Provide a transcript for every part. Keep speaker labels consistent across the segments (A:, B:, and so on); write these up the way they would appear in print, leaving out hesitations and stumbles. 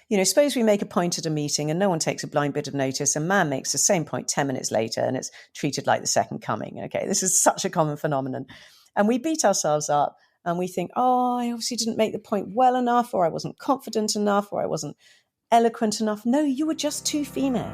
A: Suppose we make a point at a meeting and no one takes a blind bit of notice, and man makes the same point 10 minutes later and it's treated like the second coming. Okay, this is such a common phenomenon. And we beat ourselves up and we think, oh, I obviously didn't make the point well enough, or I wasn't confident enough, or I wasn't eloquent enough. No, you were just too female.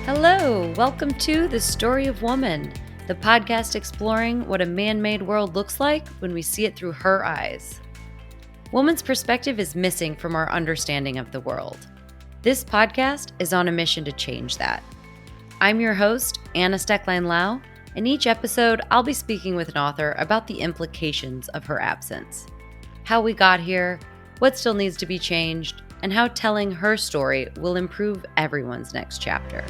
B: Hello, welcome to The Story of Woman, the podcast exploring what a man-made world looks like when we see it through her eyes. Woman's perspective is missing from our understanding of the world. This podcast is on a mission to change that. I'm your host, Anna Stecklein-Lau, and each episode I'll be speaking with an author about the implications of her absence. How we got here, what still needs to be changed, and how telling her story will improve everyone's next chapter.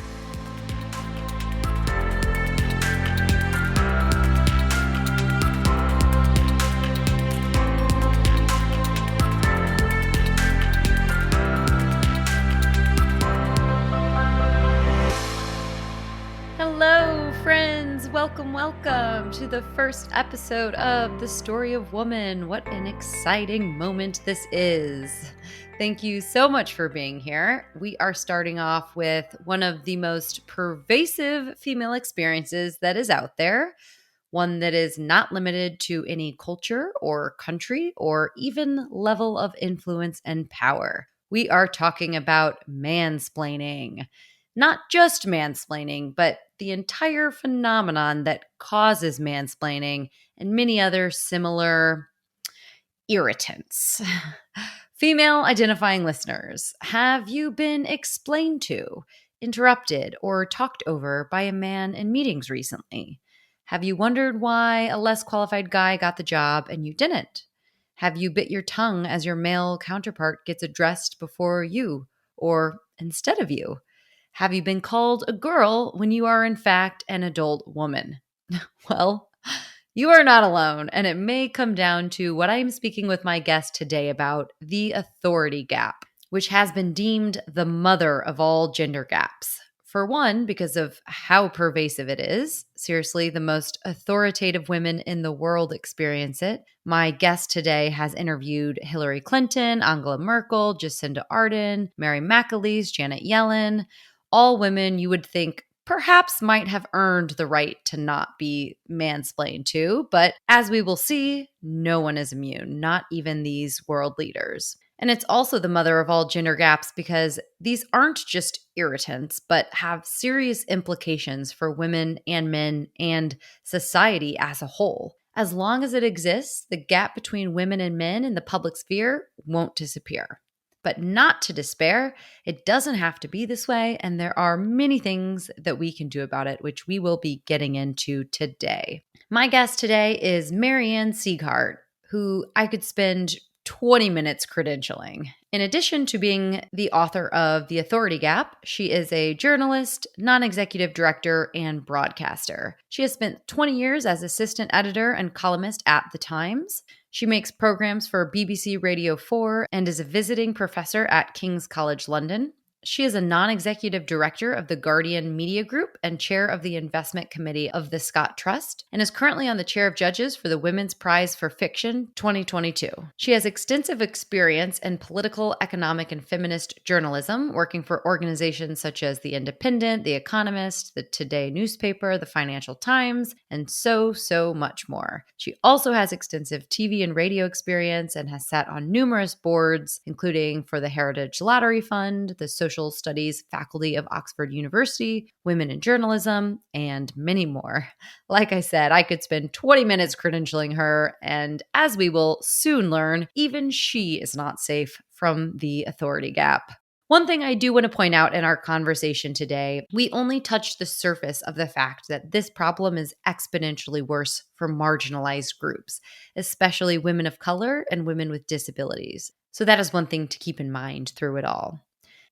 B: Hello, friends. Welcome to the first episode of The Story of Woman. What an exciting moment this is. Thank you so much for being here. We are starting off with one of the most pervasive female experiences that is out there, one that is not limited to any culture or country or even level of influence and power. We are talking about mansplaining. Not just mansplaining, but the entire phenomenon that causes mansplaining and many other similar irritants. Female identifying listeners, have you been explained to, interrupted, or talked over by a man in meetings recently? Have you wondered why a less qualified guy got the job and you didn't? Have you bit your tongue as your male counterpart gets addressed before you or instead of you? Have you been called a girl when you are in fact an adult woman? Well, you are not alone, and it may come down to what I am speaking with my guest today about, the authority gap, which has been deemed the mother of all gender gaps. For one, because of how pervasive it is. Seriously, the most authoritative women in the world experience it. My guest today has interviewed Hillary Clinton, Angela Merkel, Jacinda Ardern, Mary McAleese, Janet Yellen, all women you would think perhaps might have earned the right to not be mansplained to, but as we will see, no one is immune, not even these world leaders. And it's also the mother of all gender gaps because these aren't just irritants, but have serious implications for women and men and society as a whole. As long as it exists, the gap between women and men in the public sphere won't disappear. But not to despair, it doesn't have to be this way, and there are many things that we can do about it, which we will be getting into today. My guest today is Mary Ann Sieghart, who I could spend 20 minutes credentialing. In addition to being the author of The Authority Gap, she is a journalist, non-executive director, and broadcaster. She has spent 20 years as assistant editor and columnist at The Times. She makes programs for BBC Radio 4 and is a visiting professor at King's College London. She is a non-executive director of the Guardian Media Group and chair of the investment committee of the Scott Trust, and is currently on the chair of judges for the Women's Prize for Fiction 2022. She has extensive experience in political, economic, and feminist journalism, working for organizations such as The Independent, The Economist, the Today newspaper, the Financial Times, and so much more. She also has extensive TV and radio experience and has sat on numerous boards, including for the Heritage Lottery Fund, the Social Studies faculty of Oxford University, Women in Journalism, and many more. Like I said, I could spend 20 minutes credentialing her, and as we will soon learn, even she is not safe from the authority gap. One thing I do want to point out in our conversation today, we only touched the surface of the fact that this problem is exponentially worse for marginalized groups, especially women of color and women with disabilities. So that is one thing to keep in mind through it all.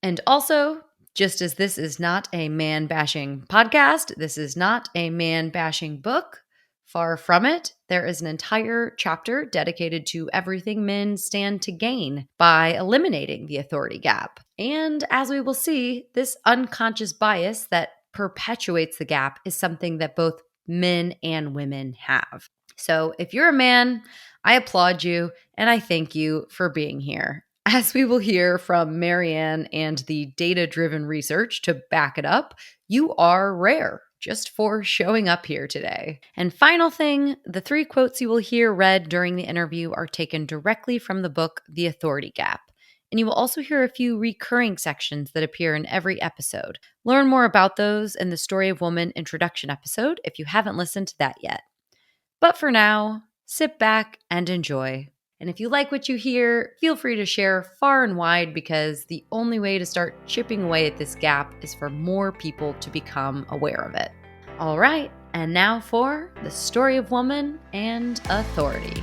B: And also, just as this is not a man-bashing podcast, this is not a man-bashing book. Far from it, there is an entire chapter dedicated to everything men stand to gain by eliminating the authority gap. And as we will see, this unconscious bias that perpetuates the gap is something that both men and women have. So if you're a man, I applaud you and I thank you for being here. As we will hear from Mary Ann and the data-driven research to back it up, you are rare just for showing up here today. And final thing, the 3 quotes you will hear read during the interview are taken directly from the book, The Authority Gap. And you will also hear a few recurring sections that appear in every episode. Learn more about those in the Story of Woman introduction episode if you haven't listened to that yet. But for now, sit back and enjoy. And if you like what you hear, feel free to share far and wide because the only way to start chipping away at this gap is for more people to become aware of it. All right, and now for the Story of Woman and Authority.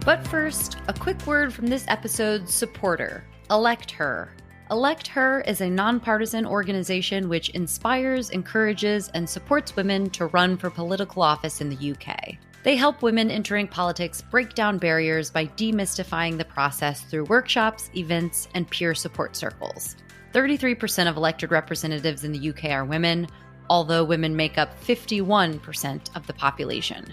B: But first, a quick word from this episode's supporter, Elect Her. Elect Her is a nonpartisan organization which inspires, encourages, and supports women to run for political office in the UK. They help women entering politics break down barriers by demystifying the process through workshops, events, and peer support circles. 33% of elected representatives in the UK are women, although women make up 51% of the population.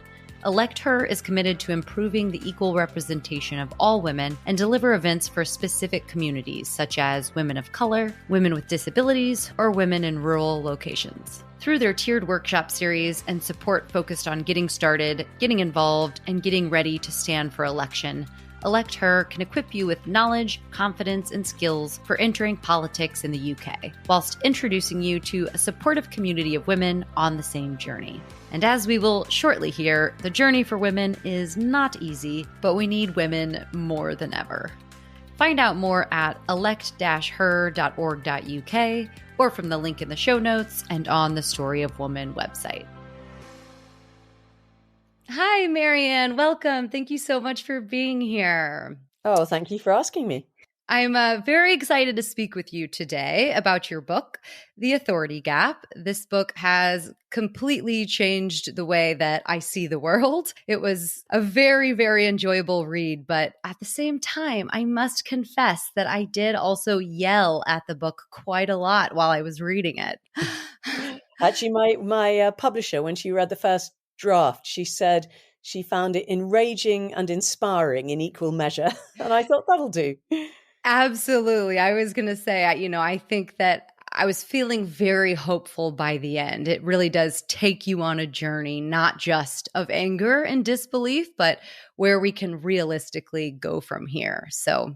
B: Elect Her is committed to improving the equal representation of all women and deliver events for specific communities, such as women of color, women with disabilities, or women in rural locations. Through their tiered workshop series and support focused on getting started, getting involved, and getting ready to stand for election, Elect Her can equip you with knowledge, confidence, and skills for entering politics in the UK, whilst introducing you to a supportive community of women on the same journey. And as we will shortly hear, the journey for women is not easy, but we need women more than ever. Find out more at elect-her.org.uk or from the link in the show notes and on the Story of Woman website. Hi, Mary Ann. Welcome. Thank you so much for being here.
A: Oh, thank you for asking me.
B: I'm very excited to speak with you today about your book, The Authority Gap. This book has completely changed the way that I see the world. It was a very, very enjoyable read, but at the same time, I must confess that I did also yell at the book quite a lot while I was reading it.
A: Actually, my publisher, when she read the first draft, she said she found it enraging and inspiring in equal measure. And I thought, that'll do.
B: Absolutely. I was going to say, I think that I was feeling very hopeful by the end. It really does take you on a journey, not just of anger and disbelief, but where we can realistically go from here. So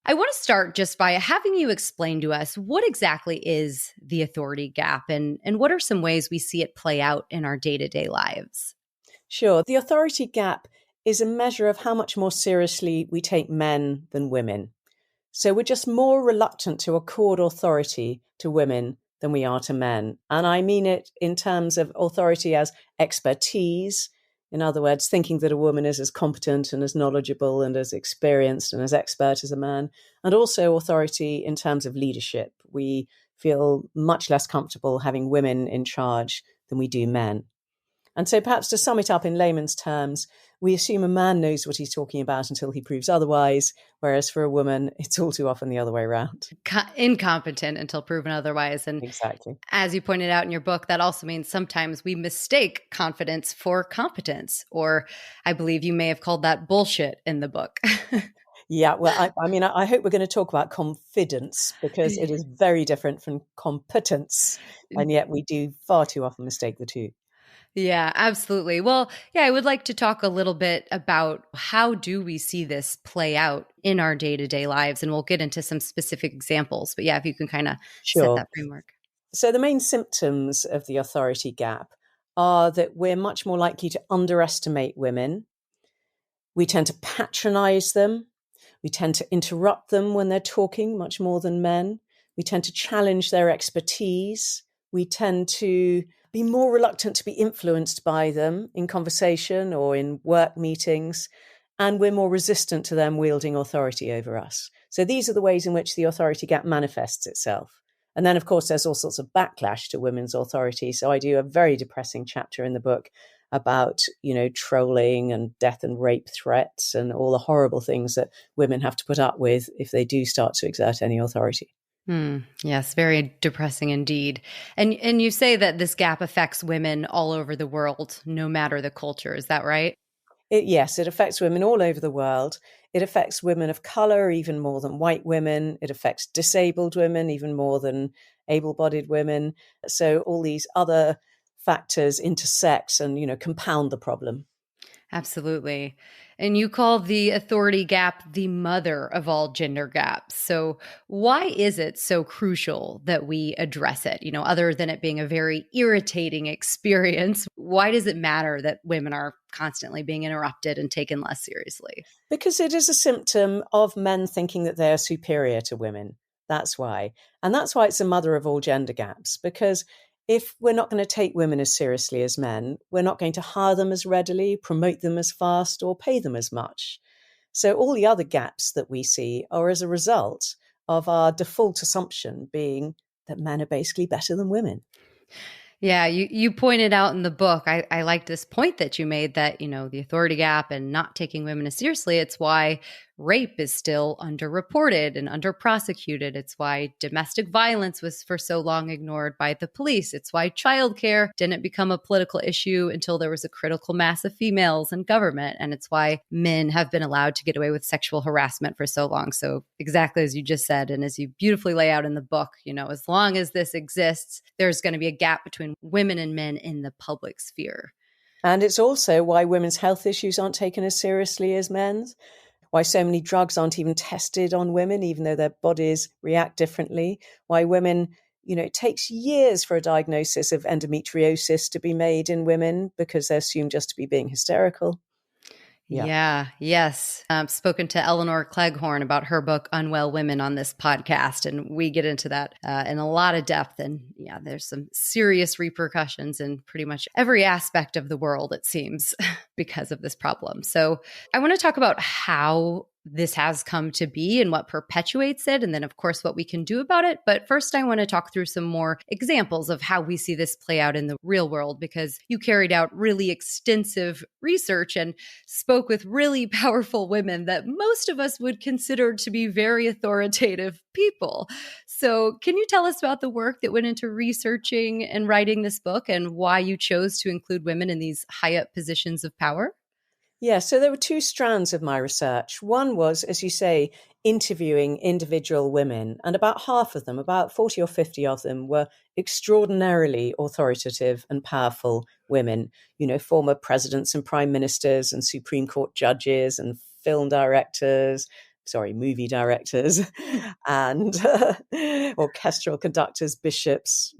B: I want to start just by having you explain to us what exactly is the authority gap and what are some ways we see it play out in our day-to-day lives?
A: Sure. The authority gap is a measure of how much more seriously we take men than women. So we're just more reluctant to accord authority to women than we are to men. And I mean it in terms of authority as expertise. In other words, thinking that a woman is as competent and as knowledgeable and as experienced and as expert as a man. And also authority in terms of leadership. We feel much less comfortable having women in charge than we do men. And so perhaps to sum it up in layman's terms, we assume a man knows what he's talking about until he proves otherwise, whereas for a woman, it's all too often the other way around.
B: Incompetent until proven otherwise. And
A: exactly.
B: As you pointed out in your book, that also means sometimes we mistake confidence for competence, or I believe you may have called that bullshit in the book.
A: Yeah, well, I hope we're going to talk about confidence because it is very different from competence. And yet we do far too often mistake the two.
B: Yeah, absolutely. Well, yeah, I would like to talk a little bit about how do we see this play out in our day-to-day lives, and we'll get into some specific examples. But yeah, if you can kind of set that framework.
A: So the main symptoms of the authority gap are that we're much more likely to underestimate women. We tend to patronize them. We tend to interrupt them when they're talking much more than men. We tend to challenge their expertise. We tend to be more reluctant to be influenced by them in conversation or in work meetings, and we're more resistant to them wielding authority over us. So these are the ways in which the authority gap manifests itself. And then, of course, there's all sorts of backlash to women's authority. So I do a very depressing chapter in the book about, trolling and death and rape threats and all the horrible things that women have to put up with if they do start to exert any authority.
B: Yes, very depressing indeed. And you say that this gap affects women all over the world, no matter the culture. Is that right?
A: Yes, it affects women all over the world. It affects women of color even more than white women. It affects disabled women even more than able bodied women. So all these other factors intersect and, compound the problem.
B: Absolutely. And you call the authority gap the mother of all gender gaps. So, why is it so crucial that we address it? Other than it being a very irritating experience, why does it matter that women are constantly being interrupted and taken less seriously?
A: Because it is a symptom of men thinking that they are superior to women. That's why. And that's why it's a mother of all gender gaps. Because if we're not going to take women as seriously as men, we're not going to hire them as readily, promote them as fast, or pay them as much. So all the other gaps that we see are as a result of our default assumption being that men are basically better than women.
B: Yeah, you pointed out in the book, I like this point that you made that, the authority gap and not taking women as seriously, it's why rape is still underreported and underprosecuted. It's why domestic violence was for so long ignored by the police. It's why childcare didn't become a political issue until there was a critical mass of females in government. And it's why men have been allowed to get away with sexual harassment for so long. So, exactly as you just said, and as you beautifully lay out in the book, as long as this exists, there's going to be a gap between women and men in the public sphere.
A: And it's also why women's health issues aren't taken as seriously as men's, why so many drugs aren't even tested on women, even though their bodies react differently, why women, it takes years for a diagnosis of endometriosis to be made in women because they're assumed just to be being hysterical. Yeah.
B: Yeah, yes. Spoken to Eleanor Cleghorn about her book, Unwell Women, on this podcast. And we get into that in a lot of depth. And yeah, there's some serious repercussions in pretty much every aspect of the world, it seems, because of this problem. So I want to talk about how this has come to be and what perpetuates it. And then, of course, what we can do about it. But first, I want to talk through some more examples of how we see this play out in the real world, because you carried out really extensive research and spoke with really powerful women that most of us would consider to be very authoritative people. So, can you tell us about the work that went into researching and writing this book and why you chose to include women in these high up positions of power?
A: Yeah, so there were two strands of my research. One was, as you say, interviewing individual women, and about half of them, about 40 or 50 of them, were extraordinarily authoritative and powerful women, former presidents and prime ministers and Supreme Court judges and film directors. Sorry, movie directors and orchestral conductors, bishops,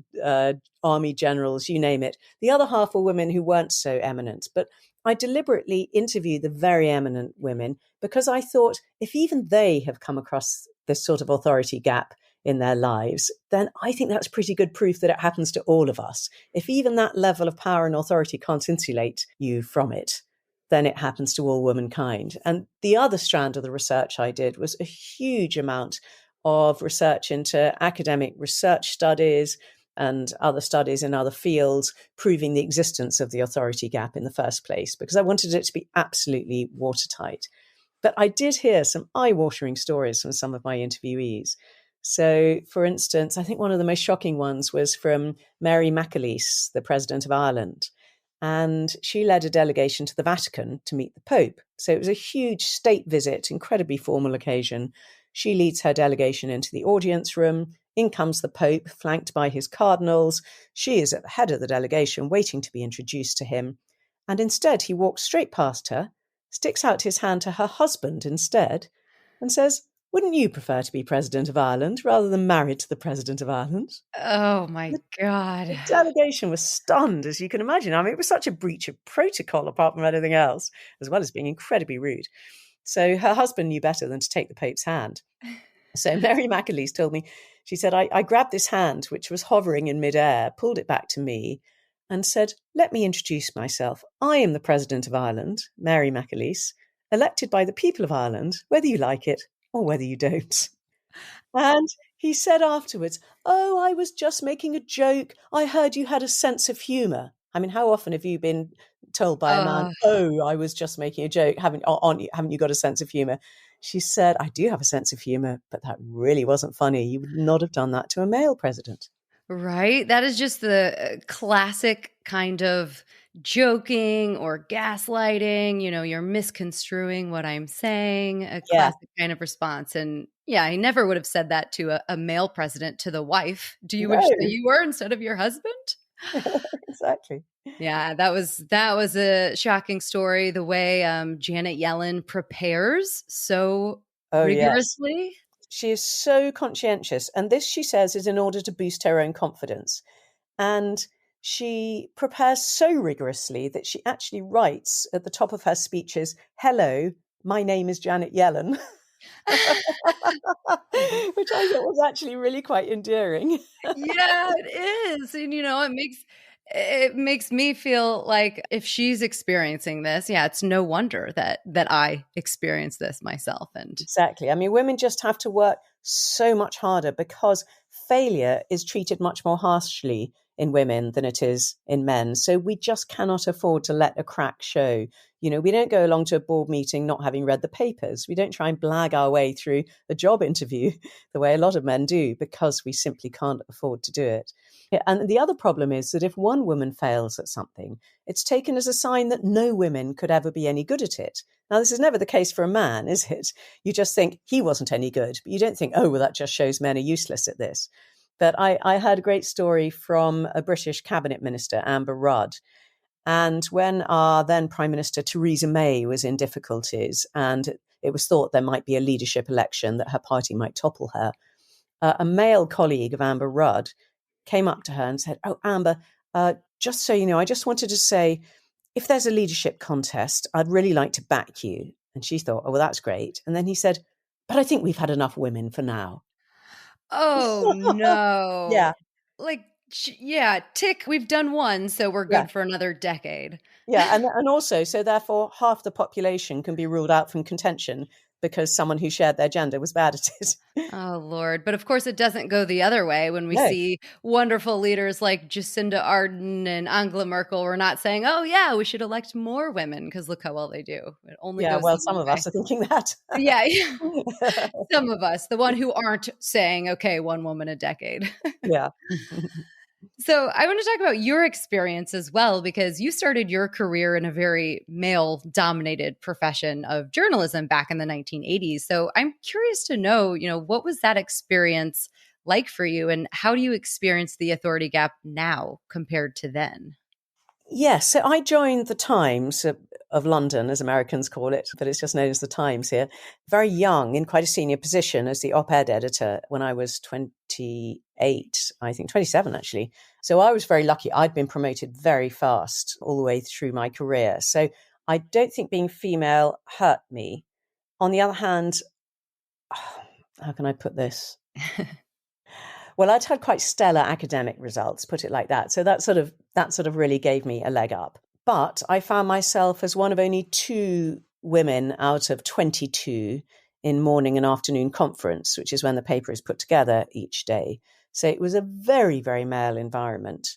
A: army generals, you name it. The other half were women who weren't so eminent, but I deliberately interviewed the very eminent women because I thought if even they have come across this sort of authority gap in their lives, then I think that's pretty good proof that it happens to all of us. If even that level of power and authority can't insulate you from it, then it happens to all womankind. And the other strand of the research I did was a huge amount of research into academic research studies and other studies in other fields proving the existence of the authority gap in the first place, because I wanted it to be absolutely watertight. But I did hear some eye-watering stories from some of my interviewees. So, for instance, I think one of the most shocking ones was from Mary McAleese, the President of Ireland. And she led a delegation to the Vatican to meet the Pope. So it was a huge state visit, incredibly formal occasion. She leads her delegation into the audience room. In comes the Pope, flanked by his cardinals. She is at the head of the delegation, waiting to be introduced to him. And instead, he walks straight past her, sticks out his hand to her husband instead, and says, "Wouldn't you prefer to be President of Ireland rather than married to the President of Ireland?"
B: Oh my
A: The
B: God.
A: delegation was stunned, as you can imagine. I mean, it was such a breach of protocol apart from anything else, as well as being incredibly rude. So her husband knew better than to take the Pope's hand. So Mary McAleese told me, she said, I grabbed this hand, which was hovering in midair, pulled it back to me, and said, "Let me introduce myself. I am the President of Ireland, Mary McAleese, elected by the people of Ireland, whether you like it or whether you don't." And he said afterwards, "Oh, I was just making a joke. I heard you had a sense of humour." I mean, how often have you been told by a man,
B: Oh,
A: "Oh, I was just making a joke. Haven't you got a sense of humour?" She said, I do have a sense of humor, but that really wasn't funny. You would not have done that to a male president.
B: Right? That is just the classic kind of joking or gaslighting, you're misconstruing what I'm saying, a
A: Yeah,
B: classic kind of response. And yeah, I never would have said that to a male president, to the wife. Do you wish that
A: no,
B: you were instead of your husband?
A: exactly.
B: Yeah, that was a shocking story. The way Janet Yellen prepares so
A: Oh, yes.
B: rigorously.
A: She is so conscientious. And this, she says, is in order to boost her own confidence. And she prepares so rigorously that she actually writes at the top of her speeches, "Hello, my name is Janet Yellen," which I thought was actually really quite endearing.
B: Yeah, it is. And it makes me feel like if she's experiencing this, yeah, it's no wonder that I experience this myself. And
A: Exactly. I mean, women just have to work so much harder because failure is treated much more harshly in women than it is in men. So we just cannot afford to let a crack show. We don't go along to a board meeting not having read the papers. We don't try and blag our way through a job interview the way a lot of men do because we simply can't afford to do it. Yeah, and the other problem is that if one woman fails at something, it's taken as a sign that no women could ever be any good at it. Now, this is never the case for a man, is it? You just think he wasn't any good, but you don't think, oh, well, that just shows men are useless at this. But I heard a great story from a British cabinet minister, Amber Rudd. And when our then Prime Minister Theresa May was in difficulties and it was thought there might be a leadership election, that her party might topple her, a male colleague of Amber Rudd came up to her and said, "Oh, Amber, just so you know, I just wanted to say, if there's a leadership contest, I'd really like to back you." And she thought, "Oh, well, that's great." And then he said, "But I think we've had enough women for now."
B: oh no.
A: Yeah,
B: Like yeah, tick, we've done one, so we're
A: yeah,
B: good for another decade.
A: yeah. And also, so therefore, half the population can be ruled out from contention because someone who shared their gender was bad at it.
B: Oh, Lord. But of course, it doesn't go the other way when we
A: No.
B: see wonderful leaders like Jacinda Ardern and Angela Merkel. We're not saying, oh, yeah, we should elect more women because look how well they do. It only
A: Yeah,
B: goes
A: well,
B: the
A: some
B: one
A: of
B: way.
A: us are thinking that.
B: Yeah. Some of us, the one who aren't saying, okay, one woman a decade.
A: Yeah.
B: So I want to talk about your experience as well, because you started your career in a very male dominated profession of journalism back in the 1980s. So I'm curious to know, what was that experience like for you, and how do you experience the authority gap now compared to then?
A: Yes, so I joined the Times of London, as Americans call it, but it's just known as the Times here, very young in quite a senior position as the op-ed editor when I was 28, I think 27 actually. So I was very lucky. I'd been promoted very fast all the way through my career. So I don't think being female hurt me. On the other hand, how can I put this? Well, I'd had quite stellar academic results, put it like that. So that sort of really gave me a leg up. But I found myself as one of only two women out of 22 in morning and afternoon conference, which is when the paper is put together each day. So it was a very, very male environment.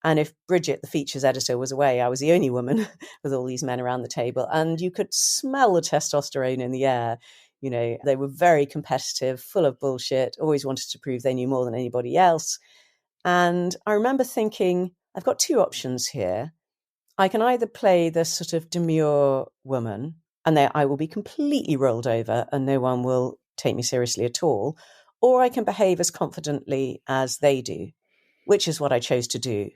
A: And if Bridget, the features editor, was away, I was the only woman with all these men around the table. And you could smell the testosterone in the air. They were very competitive, full of bullshit, always wanted to prove they knew more than anybody else. And I remember thinking, I've got two options here. I can either play the sort of demure woman, and I will be completely rolled over and no one will take me seriously at all, or I can behave as confidently as they do, which is what I chose to do.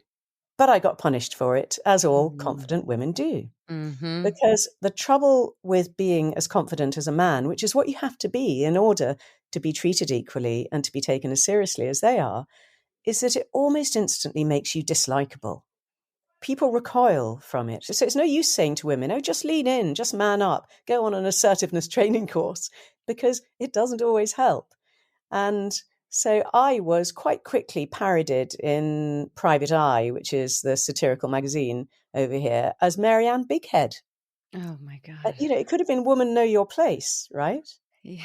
A: But I got punished for it, as all confident women do.
B: Mm-hmm.
A: Because the trouble with being as confident as a man, which is what you have to be in order to be treated equally and to be taken as seriously as they are, is that it almost instantly makes you dislikable. People recoil from it. So it's no use saying to women, oh, just lean in, just man up, go on an assertiveness training course, because it doesn't always help. And so I was quite quickly parodied in Private Eye, which is the satirical magazine over here, as Mary Ann Bighead.
B: Oh my God.
A: It could have been Woman Know Your Place, right?
B: Yeah.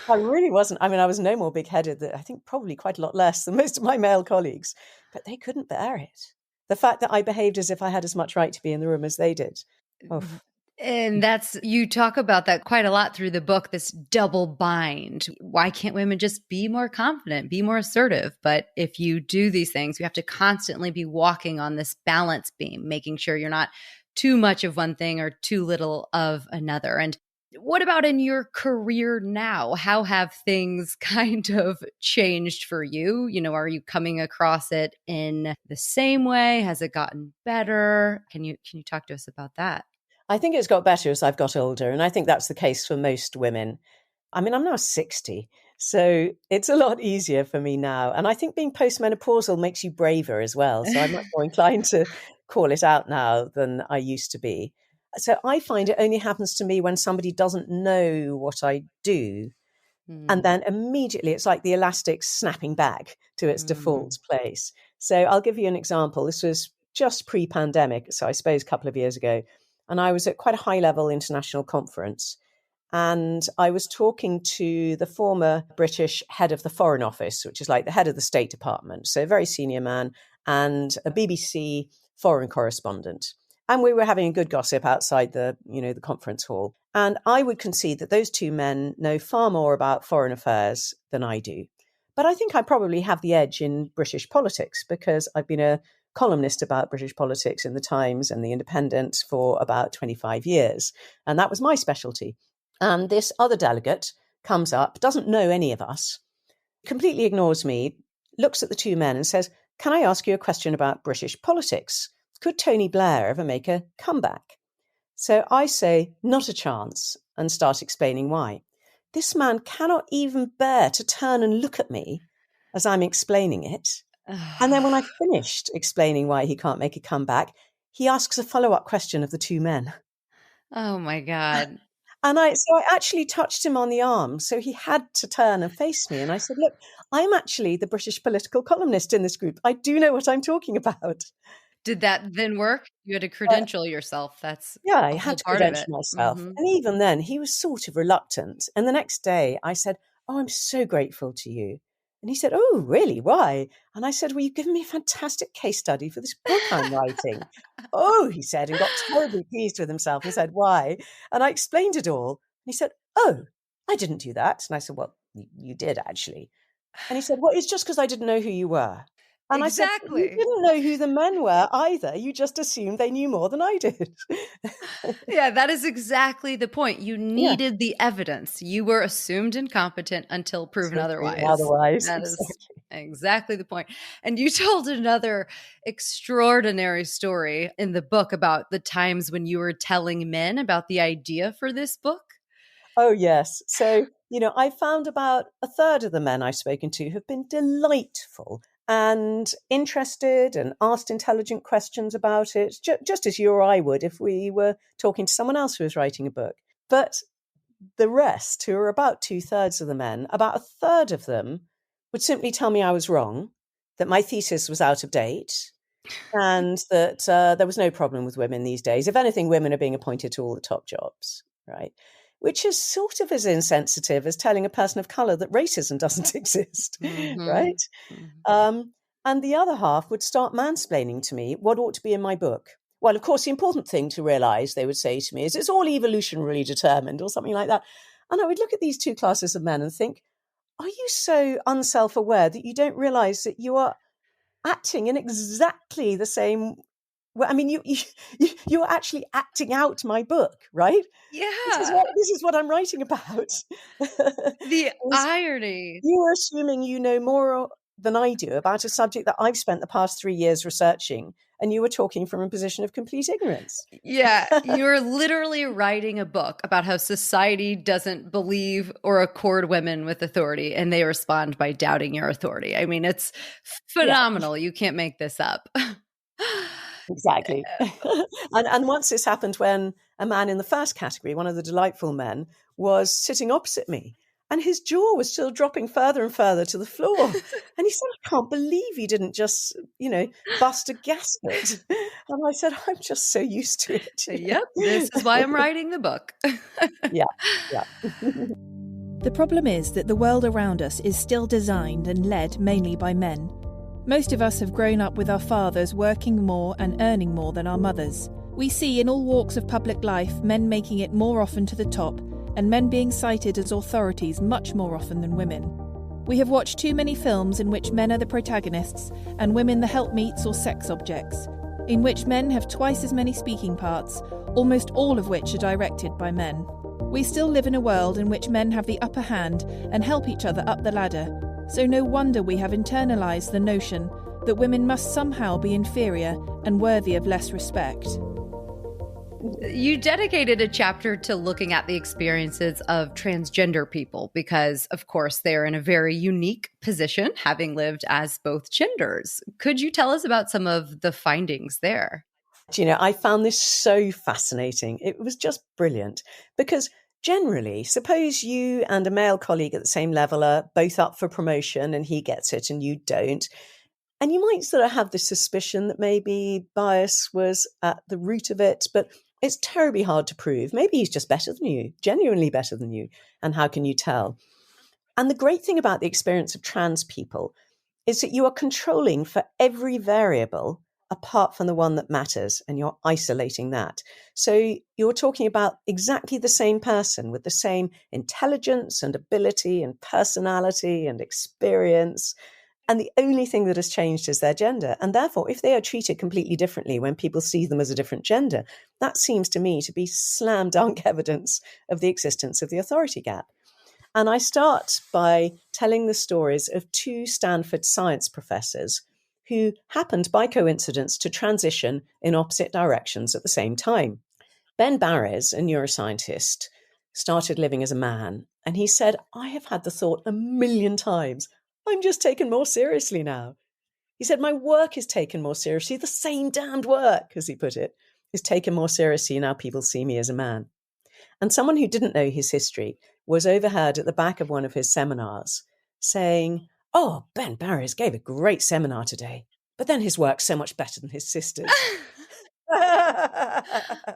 A: I really wasn't. I mean, I was no more big-headed than, I think, probably quite a lot less than most of my male colleagues, but they couldn't bear it. The fact that I behaved as if I had as much right to be in the room as they did. Oof.
B: And you talk about that quite a lot through the book, this double bind. Why can't women just be more confident, be more assertive? But if you do these things, you have to constantly be walking on this balance beam, making sure you're not too much of one thing or too little of another. And what about in your career now? How have things kind of changed for you? Are you coming across it in the same way? Has it gotten better? Can you talk to us about that?
A: I think it's got better as I've got older, and I think that's the case for most women. I mean, I'm now 60, so it's a lot easier for me now. And I think being postmenopausal makes you braver as well. So I'm much more inclined to call it out now than I used to be. So I find it only happens to me when somebody doesn't know what I do. And then immediately it's like the elastic snapping back to its default place. So I'll give you an example. This was just pre-pandemic, so I suppose a couple of years ago. And I was at quite a high-level international conference. And I was talking to the former British head of the Foreign Office, which is like the head of the State Department. So a very senior man and a BBC foreign correspondent. And we were having a good gossip outside the conference hall. And I would concede that those two men know far more about foreign affairs than I do. But I think I probably have the edge in British politics because I've been a columnist about British politics in the Times and the Independent for about 25 years. And that was my specialty. And this other delegate comes up, doesn't know any of us, completely ignores me, looks at the two men and says, "Can I ask you a question about British politics? Could Tony Blair ever make a comeback?" So I say, "Not a chance," and start explaining why. This man cannot even bear to turn and look at me as I'm explaining it. And then when I finished explaining why he can't make a comeback, he asks a follow-up question of the two men.
B: Oh my God.
A: And I actually touched him on the arm. So he had to turn and face me. And I said, "Look, I'm actually the British political columnist in this group. I do know what I'm talking about."
B: Did that then work? You had to credential yourself. That's
A: Yeah, I
B: a
A: had
B: whole
A: to
B: part of
A: credential
B: it.
A: myself. And even then, he was sort of reluctant. And the next day I said, "Oh, I'm so grateful to you." And he said, "Oh, really? Why?" And I said, "Well, you've given me a fantastic case study for this book I'm writing." "Oh," he said, and got terribly pleased with himself and said, "Why?" And I explained it all. And he said, "Oh, I didn't do that." And I said, "Well, you did actually." And he said, "Well, it's just because I didn't know who you were." And I said, "But you
B: Exactly.
A: didn't know who the men were either. You just assumed they knew more than I did."
B: Yeah, that is exactly the point. You
A: Yeah.
B: needed the evidence. You were assumed incompetent until proven
A: So proven
B: otherwise.
A: otherwise.
B: That is exactly the point. And you told another extraordinary story in the book about the times when you were telling men about the idea for this book.
A: Oh, yes. So, I found about a third of the men I've spoken to have been delightful and interested and asked intelligent questions about it, just as you or I would if we were talking to someone else who was writing a book. But the rest, who are about 2/3 of the men, about a third of them would simply tell me I was wrong, that my thesis was out of date, and that there was no problem with women these days. If anything, women are being appointed to all the top jobs, right? Which is sort of as insensitive as telling a person of color that racism doesn't exist, right? And the other half would start mansplaining to me what ought to be in my book. Well, of course, the important thing to realize, they would say to me, is it's all evolutionarily determined or something like that. And I would look at these two classes of men and think, are you so unself-aware that you don't realize that you are acting in exactly the same way? I mean, you are actually acting out my book, right?
B: Yeah.
A: This is what I'm writing about.
B: The
A: Is
B: irony.
A: you are assuming you know more than I do about a subject that I've spent the past 3 years researching, and you were talking from a position of complete ignorance.
B: Yeah, you're literally writing a book about how society doesn't believe or accord women with authority, and they respond by doubting your authority. I mean, it's
A: Yeah,
B: phenomenal. You can't make this up.
A: exactly. And once this happened when a man in the first category, one of the delightful men, was sitting opposite me. And his jaw was still dropping further and further to the floor. And he said, "I can't believe you didn't just, bust a gasket." And I said, "I'm just so used to it."
B: Yep, this is why I'm writing the book.
A: Yeah, yeah.
C: The problem is that the world around us is still designed and led mainly by men. Most of us have grown up with our fathers working more and earning more than our mothers. We see in all walks of public life men making it more often to the top, and men being cited as authorities much more often than women. We have watched too many films in which men are the protagonists and women the helpmeets or sex objects, in which men have twice as many speaking parts, almost all of which are directed by men. We still live in a world in which men have the upper hand and help each other up the ladder, so no wonder we have internalised the notion that women must somehow be inferior and worthy of less respect.
B: You dedicated a chapter to looking at the experiences of transgender people because, of course, they're in a very unique position, having lived as both genders. Could you tell us about some of the findings there?
A: I found this so fascinating. It was just brilliant because generally, suppose you and a male colleague at the same level are both up for promotion and he gets it and you don't. And you might sort of have the suspicion that maybe bias was at the root of it, but it's terribly hard to prove. Maybe he's just better than you, genuinely better than you. And how can you tell? And the great thing about the experience of trans people is that you are controlling for every variable apart from the one that matters, and you're isolating that. So you're talking about exactly the same person with the same intelligence and ability and personality and experience. And the only thing that has changed is their gender. And therefore, if they are treated completely differently when people see them as a different gender, that seems to me to be slam dunk evidence of the existence of the authority gap. And I start by telling the stories of two Stanford science professors who happened by coincidence to transition in opposite directions at the same time. Ben Barres, a neuroscientist, started living as a man. And he said, I have had the thought a million times, I'm just taken more seriously now. He said, my work is taken more seriously. The same damned work, as he put it, is taken more seriously now people see me as a man. And someone who didn't know his history was overheard at the back of one of his seminars saying, oh, Ben Barres gave a great seminar today, but then his work's so much better than his sister's.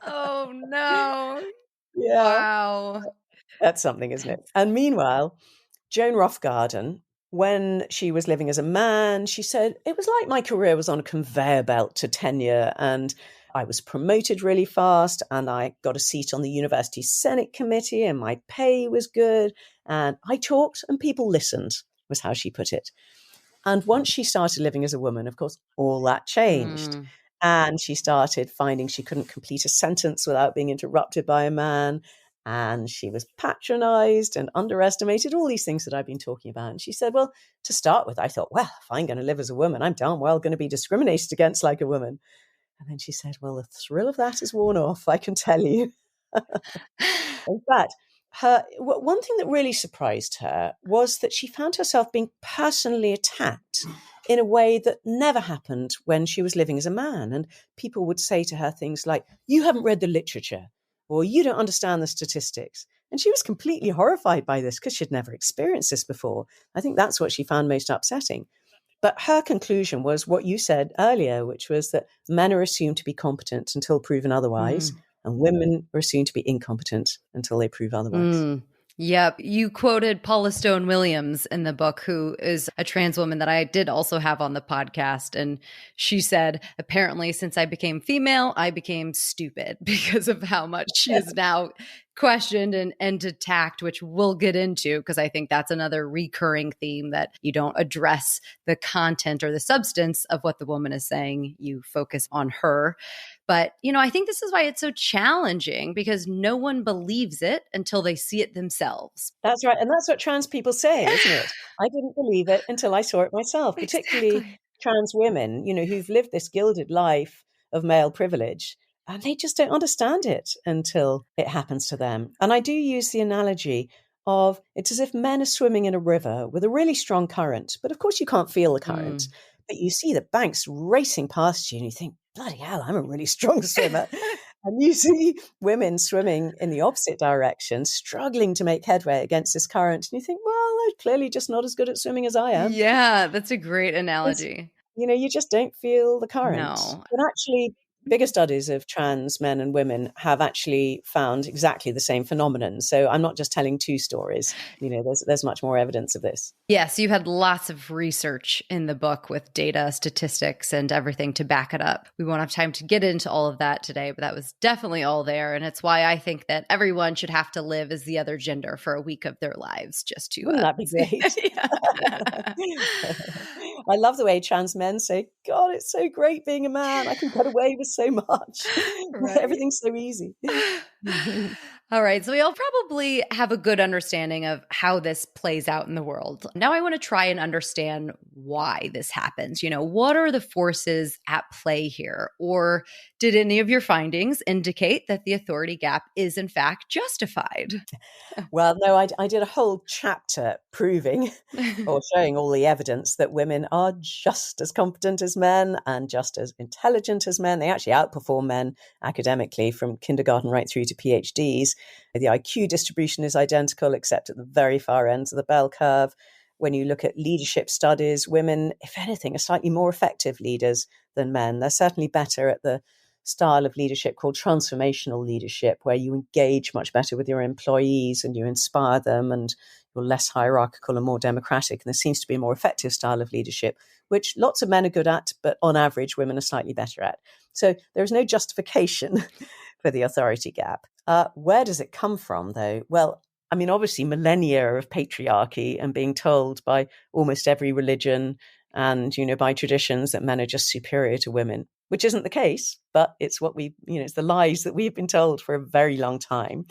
B: Oh, no.
A: Yeah.
B: Wow.
A: That's something, isn't it? And meanwhile, Joan Roughgarden, when she was living as a man, she said, it was like my career was on a conveyor belt to tenure, and I was promoted really fast, and I got a seat on the university Senate committee, and my pay was good, and I talked and people listened, was how she put it. And once she started living as a woman, of course, all that changed. And she started finding she couldn't complete a sentence without being interrupted by a man. And she was patronized and underestimated, all these things that I've been talking about. And she said, well, to start with, I thought, well, if I'm going to live as a woman, I'm darn well going to be discriminated against like a woman. And then she said, well, the thrill of that is worn off, I can tell you. In fact, one thing that really surprised her was that she found herself being personally attacked in a way that never happened when she was living as a man. And people would say to her things like, you haven't read the literature, or you don't understand the statistics. And she was completely horrified by this because she'd never experienced this before. I think that's what she found most upsetting. But her conclusion was what you said earlier, which was that men are assumed to be competent until proven otherwise, and women are assumed to be incompetent until they prove otherwise.
B: Yep. You quoted Paula Stone Williams in the book, who is a trans woman that I did also have on the podcast. And she said, apparently, since I became female, I became stupid because of how much she is now questioned and attacked, which we'll get into, because I think that's another recurring theme, that you don't address the content or the substance of what the woman is saying. You focus on her. But, I think this is why it's so challenging, because no one believes it until they see it themselves.
A: That's right. And that's what trans people say, isn't it? I didn't believe it until I saw it myself, particularly trans women, who've lived this gilded life of male privilege, and they just don't understand it until it happens to them. And I do use the analogy of it's as if men are swimming in a river with a really strong current, but of course you can't feel the current, but you see the banks racing past you and you think, bloody hell, I'm a really strong swimmer. And you see women swimming in the opposite direction, struggling to make headway against this current. And you think, well, they're clearly just not as good at swimming as I am.
B: Yeah, that's a great analogy.
A: You just don't feel the current.
B: No.
A: But actually, bigger studies of trans men and women have actually found exactly the same phenomenon. So I'm not just telling two stories. There's much more evidence of this.
B: Yes, you had lots of research in the book with data, statistics, and everything to back it up. We won't have time to get into all of that today, but that was definitely all there. And it's why I think that everyone should have to live as the other gender for a week of their lives just to...
A: Wouldn't that be great? I love the way trans men say, God, it's so great being a man. I can get away with so much. Right. Everything's so easy.
B: All right. So we all probably have a good understanding of how this plays out in the world. Now I want to try and understand why this happens. What are the forces at play here? Or did any of your findings indicate that the authority gap is in fact justified?
A: Well, no, I did a whole chapter proving or showing all the evidence that women are just as competent as men and just as intelligent as men. They actually outperform men academically from kindergarten right through to PhDs. The IQ distribution is identical, except at the very far ends of the bell curve. When you look at leadership studies, women, if anything, are slightly more effective leaders than men. They're certainly better at the style of leadership called transformational leadership, where you engage much better with your employees and you inspire them and you're less hierarchical and more democratic. And there seems to be a more effective style of leadership, which lots of men are good at, but on average, women are slightly better at. So there is no justification for the authority gap. Where does it come from, though? Well, obviously millennia of patriarchy and being told by almost every religion and, by traditions that men are just superior to women, which isn't the case, but it's what it's the lies that we've been told for a very long time.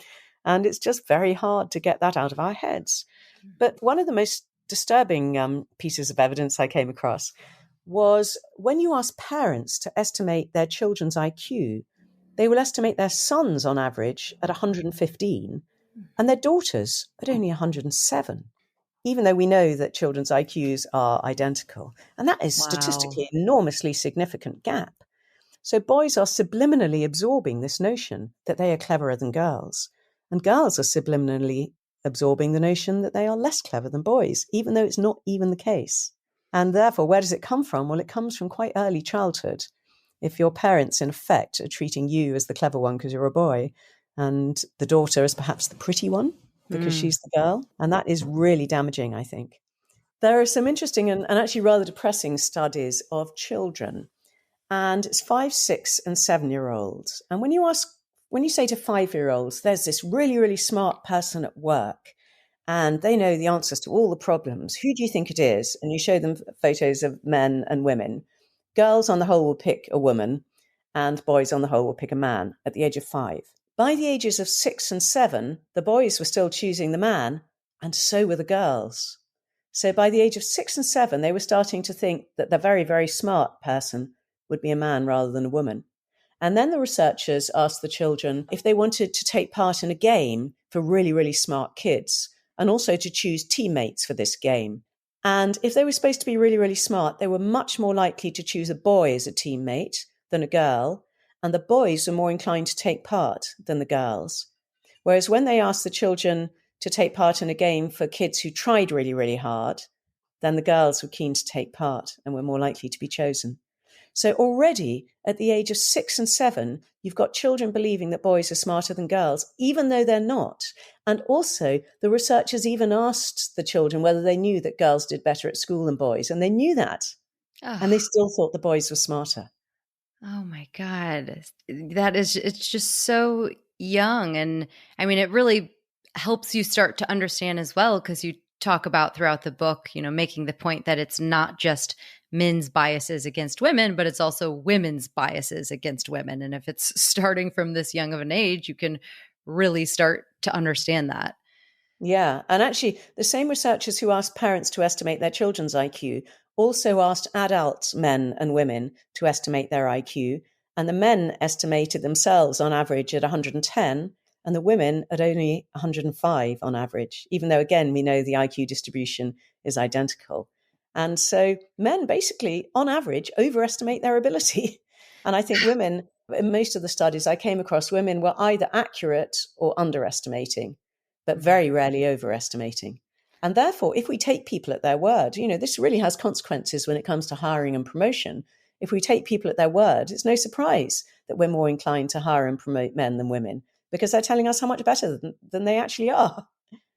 A: And it's just very hard to get that out of our heads. But one of the most disturbing pieces of evidence I came across was when you ask parents to estimate their children's IQ, they will estimate their sons on average at 115 and their daughters at only 107, even though we know that children's IQs are identical. And that is statistically an enormously significant gap. So boys are subliminally absorbing this notion that they are cleverer than girls, and girls are subliminally absorbing the notion that they are less clever than boys, even though it's not even the case. And therefore, where does it come from? Well, it comes from quite early childhood. If your parents, in effect, are treating you as the clever one because you're a boy, and the daughter as perhaps the pretty one because she's the girl, and that is really damaging, I think. There are some interesting and actually rather depressing studies of children, and it's 5, 6, and 7-year-olds. And when you say to 5-year-olds, there's this really, really smart person at work, and they know the answers to all the problems, who do you think it is? And you show them photos of men and women. Girls on the whole will pick a woman, and boys on the whole will pick a man at the age of 5. By the ages of 6 and 7, the boys were still choosing the man, and so were the girls. So by the age of 6 and 7, they were starting to think that the very, very smart person would be a man rather than a woman. And then the researchers asked the children if they wanted to take part in a game for really, really smart kids, and also to choose teammates for this game. And if they were supposed to be really, really smart, they were much more likely to choose a boy as a teammate than a girl. And the boys were more inclined to take part than the girls. Whereas when they asked the children to take part in a game for kids who tried really, really hard, then the girls were keen to take part and were more likely to be chosen. So already at the age of 6 and 7, you've got children believing that boys are smarter than girls, even though they're not. And also the researchers even asked the children whether they knew that girls did better at school than boys. And they knew that. And they still thought the boys were smarter.
B: Oh my God. It's just so young. And it really helps you start to understand as well, because you talk about throughout the book, making the point that it's not just men's biases against women, but it's also women's biases against women. And if it's starting from this young of an age, you can really start to understand that.
A: Yeah. And actually, the same researchers who asked parents to estimate their children's IQ also asked adult men and women to estimate their IQ. And the men estimated themselves on average at 110, and the women at only 105 on average, even though, again, we know the IQ distribution is identical. And so men basically, on average, overestimate their ability. And I think women, in most of the studies I came across, women were either accurate or underestimating, but very rarely overestimating. And therefore, if we take people at their word, this really has consequences when it comes to hiring and promotion. If we take people at their word, it's no surprise that we're more inclined to hire and promote men than women because they're telling us how much better than they actually are.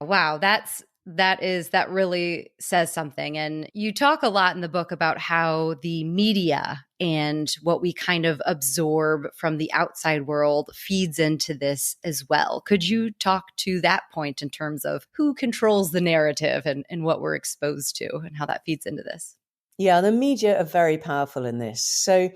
B: Wow, that really says something. And you talk a lot in the book about how the media and what we kind of absorb from the outside world feeds into this as well. Could you talk to that point in terms of who controls the narrative and what we're exposed to and how that feeds into this?
A: Yeah, the media are very powerful in this. So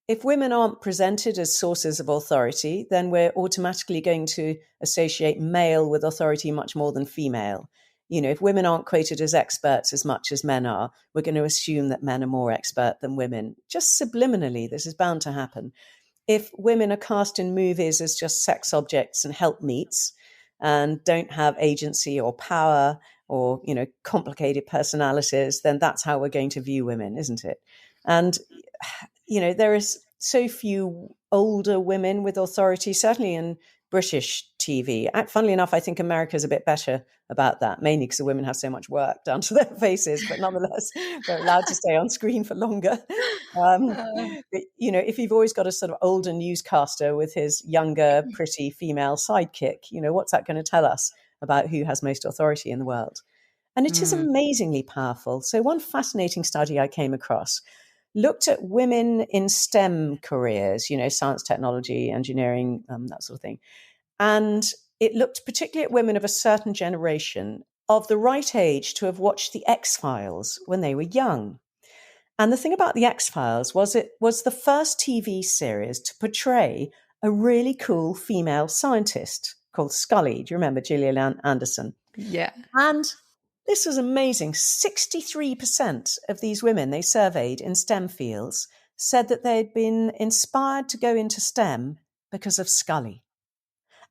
A: if women aren't presented as sources of authority, then we're automatically going to associate male with authority much more than female. If women aren't quoted as experts as much as men are, we're going to assume that men are more expert than women. Just subliminally, this is bound to happen. If women are cast in movies as just sex objects and helpmeets and don't have agency or power or, complicated personalities, then that's how we're going to view women, isn't it? And, there is so few older women with authority, certainly in British TV. Funnily enough, I think America's a bit better about that, mainly because the women have so much work done to their faces, but nonetheless, they're allowed to stay on screen for longer. But, if you've always got a sort of older newscaster with his younger, pretty female sidekick, what's that going to tell us about who has most authority in the world? And it is amazingly powerful. So one fascinating study I came across looked at women in STEM careers, science, technology, engineering, that sort of thing. And it looked particularly at women of a certain generation of the right age to have watched The X-Files when they were young. And the thing about The X-Files was it was the first TV series to portray a really cool female scientist called Scully. Do you remember Gillian Anderson?
B: Yeah.
A: And this was amazing. 63% of these women they surveyed in STEM fields said that they'd been inspired to go into STEM because of Scully.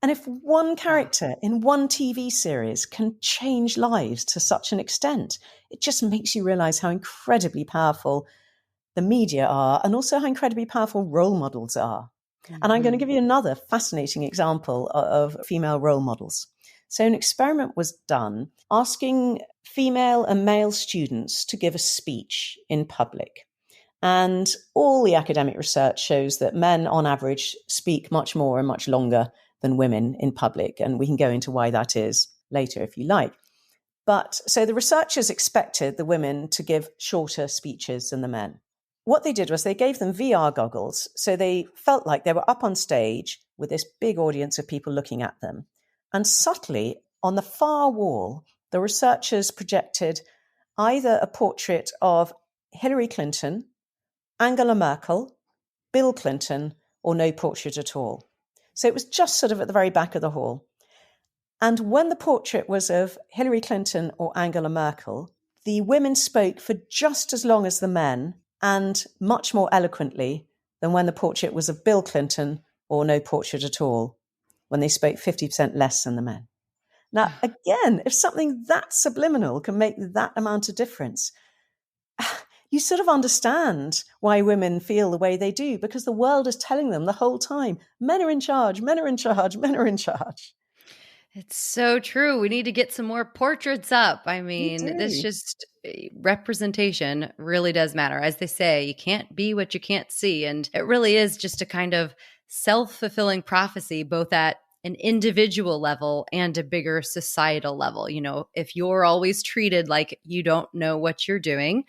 A: And if one character in one TV series can change lives to such an extent, it just makes you realize how incredibly powerful the media are and also how incredibly powerful role models are. Mm-hmm. And I'm going to give you another fascinating example of female role models. So an experiment was done asking female and male students to give a speech in public. And all the academic research shows that men on average speak much more and much longer than women in public. And we can go into why that is later if you like. But so the researchers expected the women to give shorter speeches than the men. What they did was they gave them VR goggles. So they felt like they were up on stage with this big audience of people looking at them. And subtly, on the far wall, the researchers projected either a portrait of Hillary Clinton, Angela Merkel, Bill Clinton, or no portrait at all. So it was just sort of at the very back of the hall. And when the portrait was of Hillary Clinton or Angela Merkel, the women spoke for just as long as the men and much more eloquently than when the portrait was of Bill Clinton or no portrait at all, when they spoke 50% less than the men. Now, again, if something that subliminal can make that amount of difference, you sort of understand why women feel the way they do, because the world is telling them the whole time, men are in charge, men are in charge, men are in charge.
B: It's so true. We need to get some more portraits up. I mean, this just representation really does matter. As they say, you can't be what you can't see. And it really is just a kind of self-fulfilling prophecy, both at an individual level and a bigger societal level. If you're always treated like you don't know what you're doing,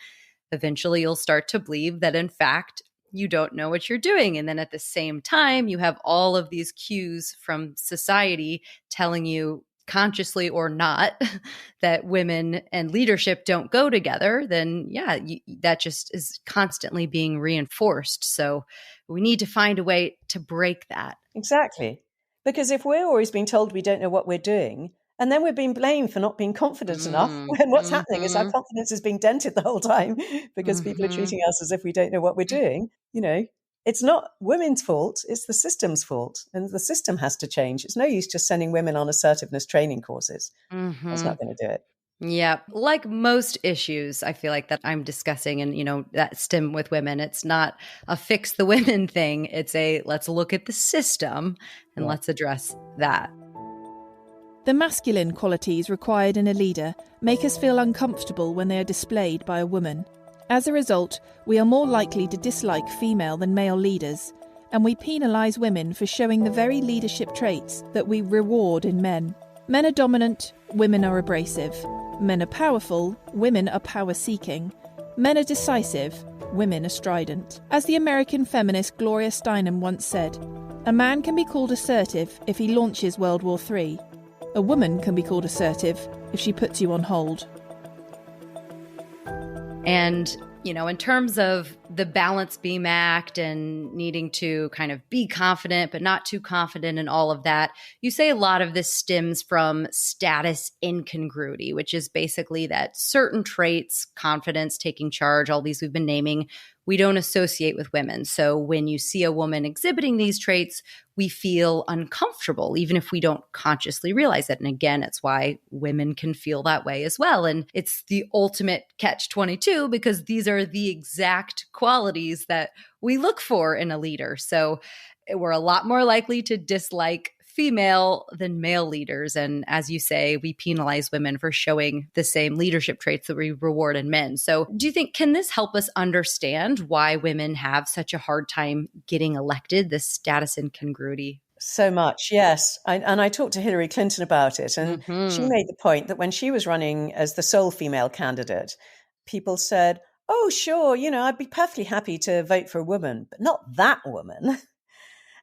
B: eventually you'll start to believe that, in fact, you don't know what you're doing. And then at the same time, you have all of these cues from society telling you, consciously or not, that women and leadership don't go together. Then, that just is constantly being reinforced. So we need to find a way to break that.
A: Exactly. Because if we're always being told we don't know what we're doing, and then we're being blamed for not being confident enough, when what's happening is our confidence is being dented the whole time because people are treating us as if we don't know what we're doing. It's not women's fault, it's the system's fault. And the system has to change. It's no use just sending women on assertiveness training courses. That's not going to do it.
B: Yeah. Like most issues, I feel like that I'm discussing and, that stem with women, it's not a fix the women thing. It's a let's look at the system and let's address that.
C: The masculine qualities required in a leader make us feel uncomfortable when they are displayed by a woman. As a result, we are more likely to dislike female than male leaders, and we penalise women for showing the very leadership traits that we reward in men. Men are dominant, women are abrasive. Men are powerful, women are power-seeking. Men are decisive, women are strident. As the American feminist Gloria Steinem once said, a man can be called assertive if he launches World War III. A woman can be called assertive if she puts you on hold.
B: And, in terms of the balance beam act and needing to kind of be confident, but not too confident and all of that, you say a lot of this stems from status incongruity, which is basically that certain traits, confidence, taking charge, all these we've been naming, we don't associate with women. So when you see a woman exhibiting these traits, we feel uncomfortable, even if we don't consciously realize it. And again, it's why women can feel that way as well. And it's the ultimate catch-22 because these are the exact qualities that we look for in a leader. So we're a lot more likely to dislike female than male leaders. And as you say, we penalize women for showing the same leadership traits that we reward in men. So do you think, can this help us understand why women have such a hard time getting elected, this status incongruity?
A: So much, yes. And I talked to Hillary Clinton about it, and she made the point that when she was running as the sole female candidate, people said, oh, sure, I'd be perfectly happy to vote for a woman, but not that woman.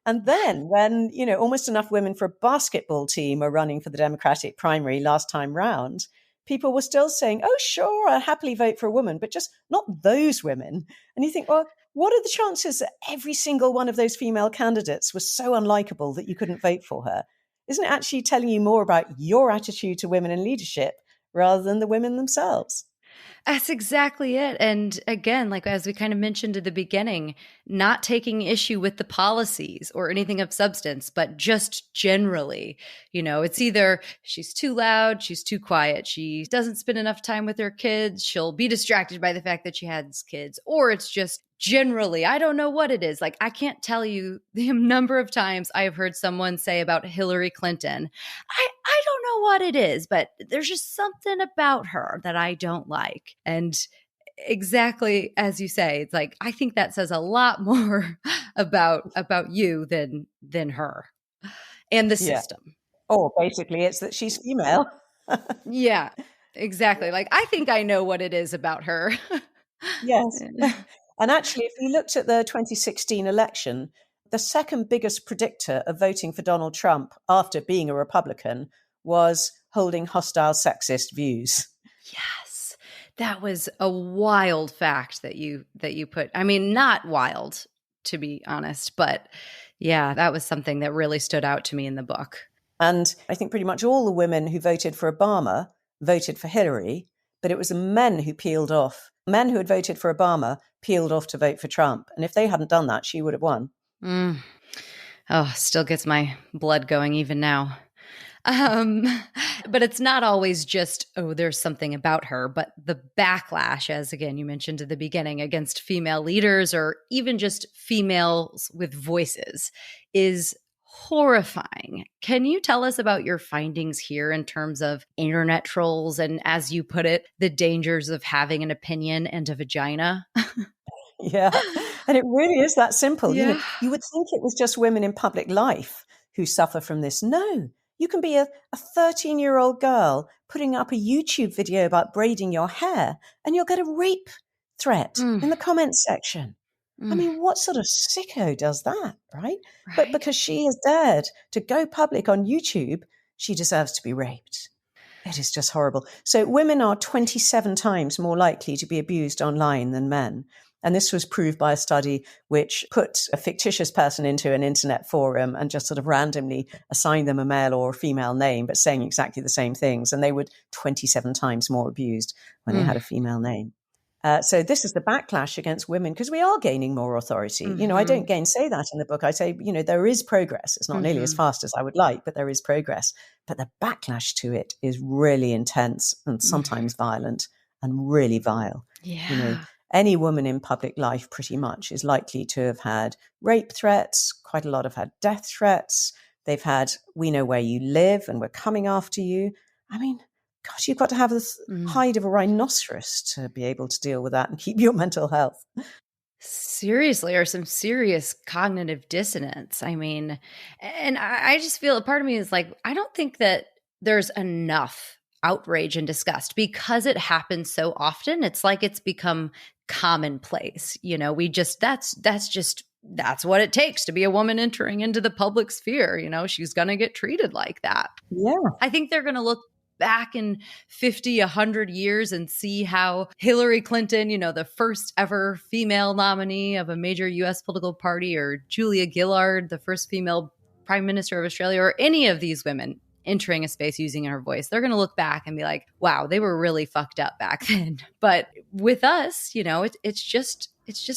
A: And then when, almost enough women for a basketball team are running for the Democratic primary last time round, people were still saying, oh, sure, I'll happily vote for a woman, but just not those women. And you think, well, what are the chances that every single one of those female candidates was so unlikable that you couldn't vote for her? Isn't it actually telling you more about your attitude to women in leadership rather than the women themselves?
B: That's exactly it. And again, like as we kind of mentioned at the beginning, not taking issue with the policies or anything of substance, but just generally, it's either she's too loud, she's too quiet, she doesn't spend enough time with her kids, she'll be distracted by the fact that she has kids, or it's just generally, I don't know what it is. Like, I can't tell you the number of times I have heard someone say about Hillary Clinton, I don't know what it is, but there's just something about her that I don't like. And exactly as you say, it's like, I think that says a lot more about you than her and the system.
A: Or basically it's that she's female.
B: Yeah, exactly. Like, I think I know what it is about her.
A: Yes. And actually, if you looked at the 2016 election, the second biggest predictor of voting for Donald Trump after being a Republican was holding hostile sexist views.
B: Yes. That was a wild fact that you put. I mean, not wild, to be honest, but yeah, that was something that really stood out to me in the book.
A: And I think pretty much all the women who voted for Obama voted for Hillary, but it was the men who peeled off. Men who had voted for Obama peeled off to vote for Trump. And if they hadn't done that, she would have won.
B: Oh, still gets my blood going even now. But it's not always just, oh, there's something about her, but the backlash, as again, you mentioned at the beginning, against female leaders or even just females with voices is horrifying. Can you tell us about your findings here in terms of internet trolls and, as you put it, the dangers of having an opinion and a vagina?
A: Yeah. And it really is that simple.
B: Yeah.
A: You would think it was just women in public life who suffer from this. No, you can be a 13-year-old girl putting up a YouTube video about braiding your hair and you'll get a rape threat in the comments section. I mean, what sort of sicko does that, right? But because she has dared to go public on YouTube, she deserves to be raped. It is just horrible. So women are 27 times more likely to be abused online than men. And this was proved by a study which put a fictitious person into an internet forum and just sort of randomly assigned them a male or a female name, but saying exactly the same things. And they were 27 times more abused when they had a female name. So this is the backlash against women because we are gaining more authority. I don't gainsay that in the book. I say, there is progress. It's not nearly as fast as I would like, but there is progress. But the backlash to it is really intense and sometimes violent and really vile.
B: Yeah.
A: Any woman in public life pretty much is likely to have had rape threats. Quite a lot have had death threats. They've had, we know where you live and we're coming after you. I mean, gosh, you've got to have the hide of a rhinoceros to be able to deal with that and keep your mental health.
B: Seriously, or some serious cognitive dissonance. I mean, and I just feel a part of me is like, I don't think that there's enough outrage and disgust because it happens so often. It's like it's become commonplace. We just, that's what it takes to be a woman entering into the public sphere. She's going to get treated like that.
A: Yeah.
B: I think they're going to look back in 50, 100 years and see how Hillary Clinton, the first ever female nominee of a major US political party, or Julia Gillard, the first female prime minister of Australia, or any of these women entering a space using her voice. They're going to look back and be like, wow, they were really fucked up back then. But with us, it's just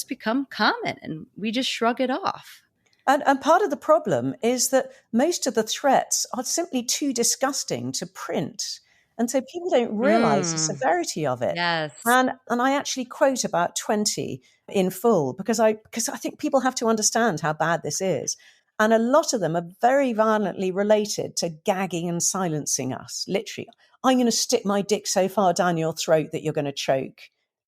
B: become common and we just shrug it off.
A: And part of the problem is that most of the threats are simply too disgusting to print. And so people don't realize the severity of it.
B: Yes.
A: And I actually quote about 20 in full because I think people have to understand how bad this is. And a lot of them are very violently related to gagging and silencing us. Literally, I'm going to stick my dick so far down your throat that you're going to choke.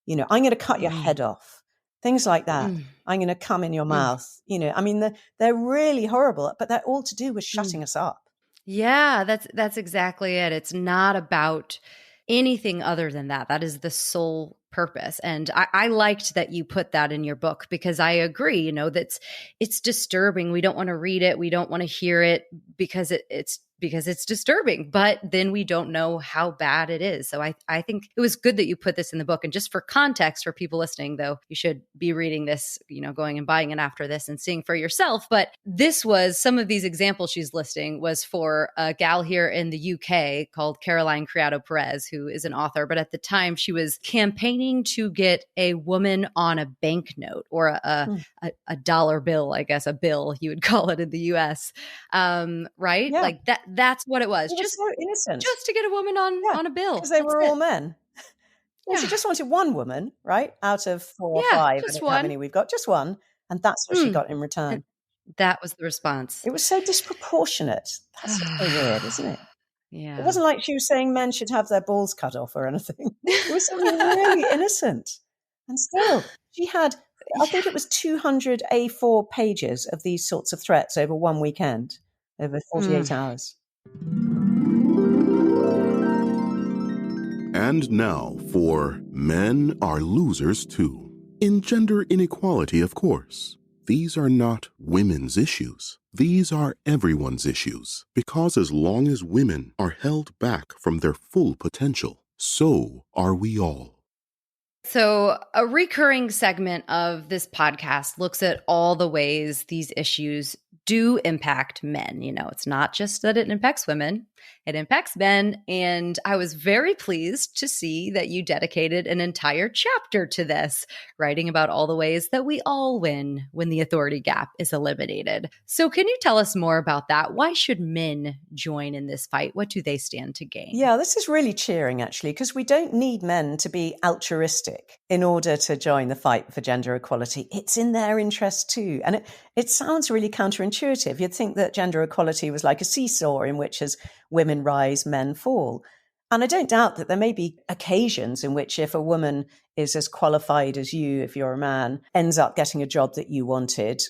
A: I'm going to cut your head off. Things like that. I'm going to come in your mouth. I mean, they're really horrible, but they're all to do with shutting us up.
B: Yeah, that's exactly it. It's not about anything other than that. That is the sole purpose. And I liked that you put that in your book because I agree, that it's disturbing. We don't want to read it. We don't want to hear it because it's disturbing, but then we don't know how bad it is. So I think it was good that you put this in the book. And just for context for people listening, though, you should be reading this, going and buying it after this and seeing for yourself. But this was, some of these examples she's listing was for a gal here in the UK called Caroline Criado Perez, who is an author. But at the time she was campaigning to get a woman on a banknote or a dollar bill, I guess, a bill you would call it in the US. Right?
A: Yeah.
B: Like that's what it was.
A: It was so innocent.
B: Just to get a woman on a bill.
A: Because they were all men. Well, she just wanted one woman, right? Out of 4 or 5.
B: Just
A: how many we've got? Just one. And that's what she got in return.
B: And that was the response.
A: It was so disproportionate. That's so weird, isn't it?
B: Yeah.
A: It wasn't like she was saying men should have their balls cut off or anything. It was something really innocent. And still, she had, I think it was 200 A4 pages of these sorts of threats over one weekend, over 48 hours.
D: And now for Men Are Losers Too. In gender inequality, of course. These are not women's issues. These are everyone's issues. Because as long as women are held back from their full potential, so are we all.
B: So a recurring segment of this podcast looks at all the ways these issues do impact men. It's not just that it impacts women, it impacts men. And I was very pleased to see that you dedicated an entire chapter to this, writing about all the ways that we all win when the authority gap is eliminated. So can you tell us more about that? Why should men join in this fight? What do they stand to gain?
A: Yeah, this is really cheering, actually, because we don't need men to be altruistic in order to join the fight for gender equality. It's in their interest too. And it sounds really counterintuitive. You'd think that gender equality was like a seesaw in which as women rise, men fall. And I don't doubt that there may be occasions in which if a woman is as qualified as you, if you're a man, ends up getting a job that you wanted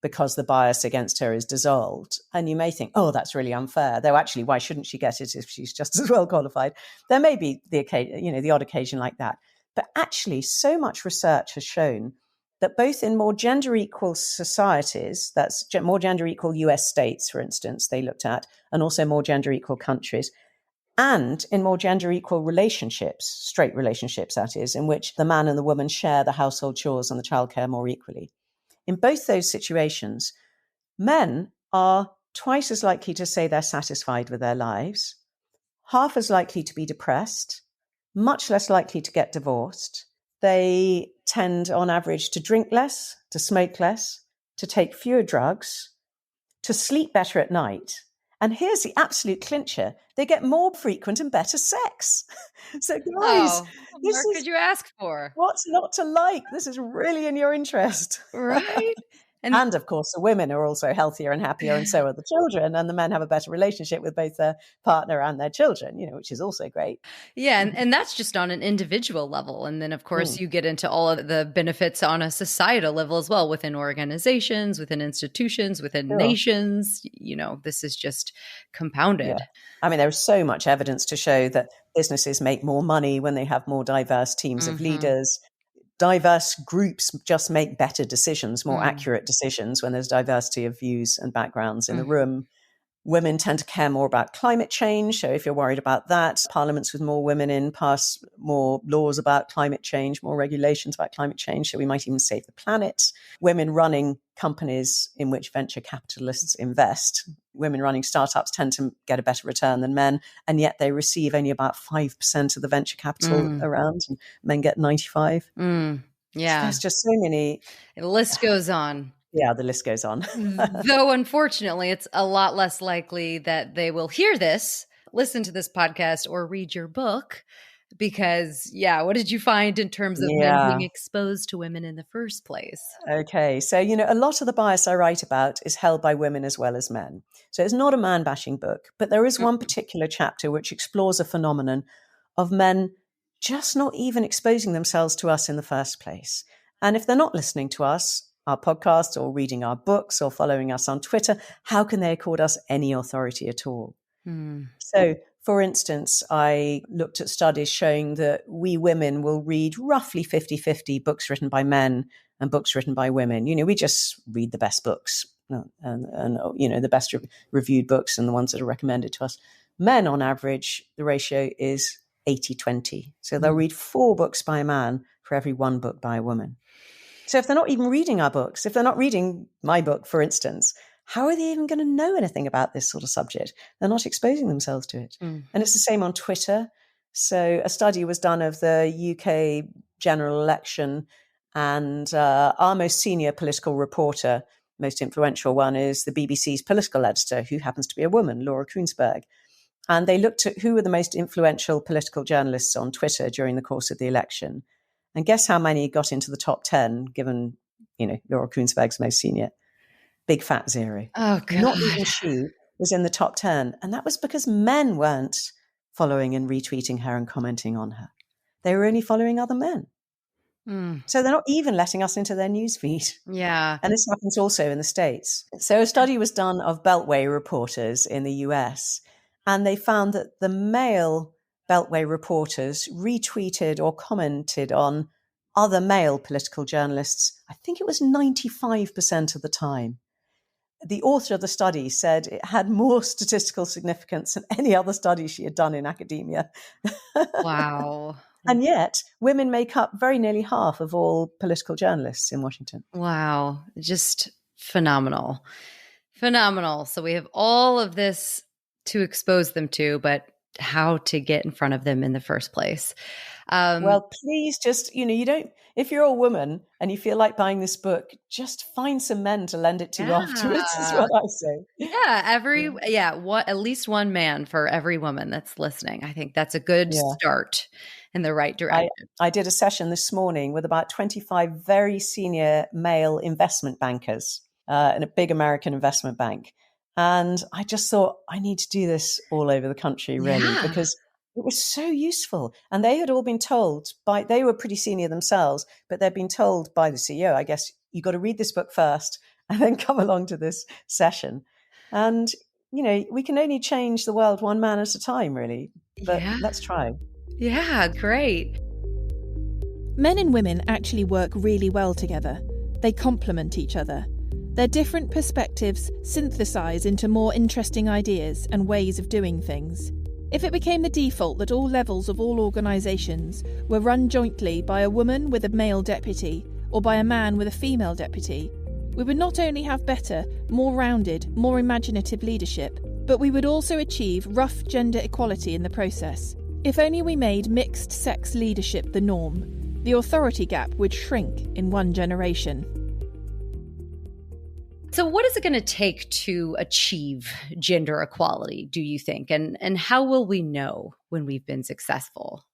A: because the bias against her is dissolved. And you may think, oh, that's really unfair. Though actually, why shouldn't she get it if she's just as well qualified? There may be the odd occasion like that. But actually, so much research has shown that both in more gender equal societies, that's more gender equal US states, for instance, they looked at, and also more gender equal countries, and in more gender equal relationships, straight relationships, that is, in which the man and the woman share the household chores and the childcare more equally. In both those situations, men are twice as likely to say they're satisfied with their lives, half as likely to be depressed, much less likely to get divorced. They tend, on average, to drink less, to smoke less, to take fewer drugs, to sleep better at night. And here's the absolute clincher. They get more frequent and better sex. So guys,
B: what more could you ask for?
A: What's not to like? This is really in your interest.
B: Right?
A: And of course, the women are also healthier and happier, and so are the children. And the men have a better relationship with both their partner and their children, which is also great.
B: Yeah. And that's just on an individual level. And then, of course, you get into all of the benefits on a societal level as well, within organizations, within institutions, within nations. This is just compounded.
A: Yeah. I mean, there's so much evidence to show that businesses make more money when they have more diverse teams of leaders. Diverse groups just make better decisions, more accurate decisions when there's diversity of views and backgrounds in the room. Women tend to care more about climate change. So if you're worried about that, parliaments with more women in pass more laws about climate change, more regulations about climate change. So we might even save the planet. Women running companies in which venture capitalists invest, women running startups tend to get a better return than men. And yet they receive only about 5% of the venture capital around, and men get 95.
B: Yeah.
A: So there's just so many.
B: The list goes on.
A: Yeah, the list goes on.
B: Though, unfortunately, it's a lot less likely that they will hear this, listen to this podcast, or read your book. Because, what did you find in terms of men being exposed to women in the first place?
A: Okay, so, a lot of the bias I write about is held by women as well as men. So it's not a man-bashing book, but there is one particular chapter which explores a phenomenon of men just not even exposing themselves to us in the first place. And if they're not listening to us, our podcast, or reading our books, or following us on Twitter, how can they accord us any authority at all? So, for instance, I looked at studies showing that we women will read roughly 50-50 books written by men and books written by women. We just read the best books and the best reviewed books and the ones that are recommended to us. Men, on average, the ratio is 80-20. So they'll read 4 books by a man for every 1 book by a woman. So if they're not even reading our books, if they're not reading my book, for instance, how are they even going to know anything about this sort of subject? They're not exposing themselves to it. And it's the same on Twitter. So a study was done of the UK general election, and our most senior political reporter, most influential one, is the BBC's political editor, who happens to be a woman, Laura Koonsberg. And they looked at who were the most influential political journalists on Twitter during the course of the election. And guess how many got into the top 10, given, Laura Koonsberg's most senior? Big fat 0.
B: Oh, God.
A: Not even she was in the top 10. And that was because men weren't following and retweeting her and commenting on her. They were only following other men. So they're not even letting us into their newsfeed.
B: Yeah.
A: And this happens also in the States. So a study was done of Beltway reporters in the US, and they found that the male Beltway reporters retweeted or commented on other male political journalists, I think it was 95% of the time. The author of the study said it had more statistical significance than any other study she had done in academia.
B: Wow.
A: And yet, women make up very nearly half of all political journalists in Washington.
B: Wow. Just phenomenal. Phenomenal. So we have all of this to expose them to, but how to get in front of them in the first place.
A: Well, please just, if you're a woman and you feel like buying this book, just find some men to lend it to afterwards, is what I say.
B: Yeah, at least one man for every woman that's listening. I think that's a good start in the right direction.
A: I did a session this morning with about 25 very senior male investment bankers in a big American investment bank. And I just thought, I need to do this all over the country, really, because it was so useful. And they had all been told they were pretty senior themselves, but they'd been told by the CEO, I guess, you got to read this book first and then come along to this session. And, we can only change the world one man at a time, really. But let's try.
B: Yeah, great.
C: Men and women actually work really well together. They complement each other. Their different perspectives synthesize into more interesting ideas and ways of doing things. If it became the default that all levels of all organisations were run jointly by a woman with a male deputy or by a man with a female deputy, we would not only have better, more rounded, more imaginative leadership, but we would also achieve rough gender equality in the process. If only we made mixed-sex leadership the norm, the authority gap would shrink in one generation.
B: So what is it going to take to achieve gender equality, do you think? And how will we know when we've been successful?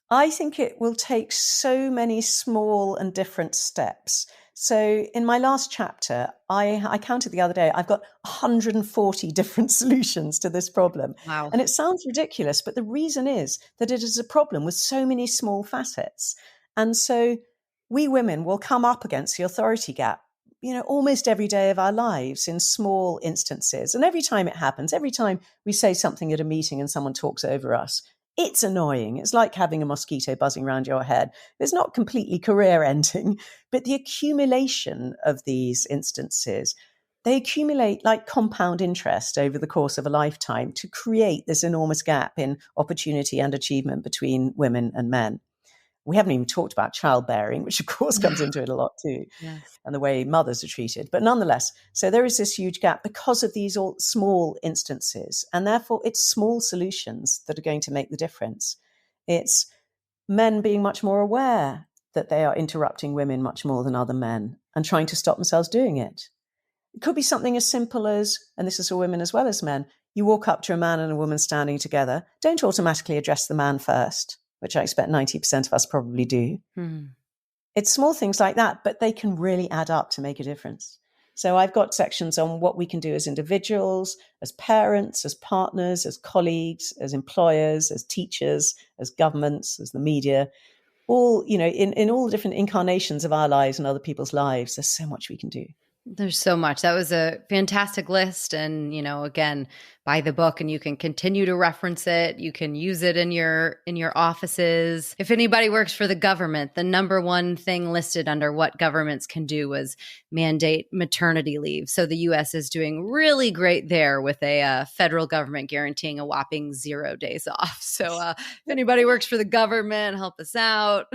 A: I think it will take so many small and different steps. So in my last chapter, I counted the other day, I've got 140 different solutions to this problem.
B: Wow.
A: And it sounds ridiculous, but the reason is that it is a problem with so many small facets. And so we women will come up against the authority gap, almost every day of our lives in small instances. And every time it happens, every time we say something at a meeting and someone talks over us, it's annoying. It's like having a mosquito buzzing around your head. It's not completely career ending, but the accumulation of these instances, they accumulate like compound interest over the course of a lifetime to create this enormous gap in opportunity and achievement between women and men. We haven't even talked about childbearing, which of course comes into it a lot too,
B: Yes.
A: and the way mothers are treated. But nonetheless, so there is this huge gap because of these all small instances. And therefore, it's small solutions that are going to make the difference. It's men being much more aware that they are interrupting women much more than other men and trying to stop themselves doing it. It could be something as simple as, and this is for women as well as men, you walk up to a man and a woman standing together, don't automatically address the man first, which I expect 90% of us probably do. It's small things like that, but they can really add up to make a difference. So I've got sections on what we can do as individuals, as parents, as partners, as colleagues, as employers, as teachers, as governments, as the media, all, in all the different incarnations of our lives and other people's lives. There's so much we can do.
B: There's so much. That was a fantastic list. And, again, buy the book and you can continue to reference it. You can use it in your offices. If anybody works for the government, the number one thing listed under what governments can do was mandate maternity leave. So the US is doing really great there with a federal government guaranteeing a whopping 0 days off. So if anybody works for the government, help us out.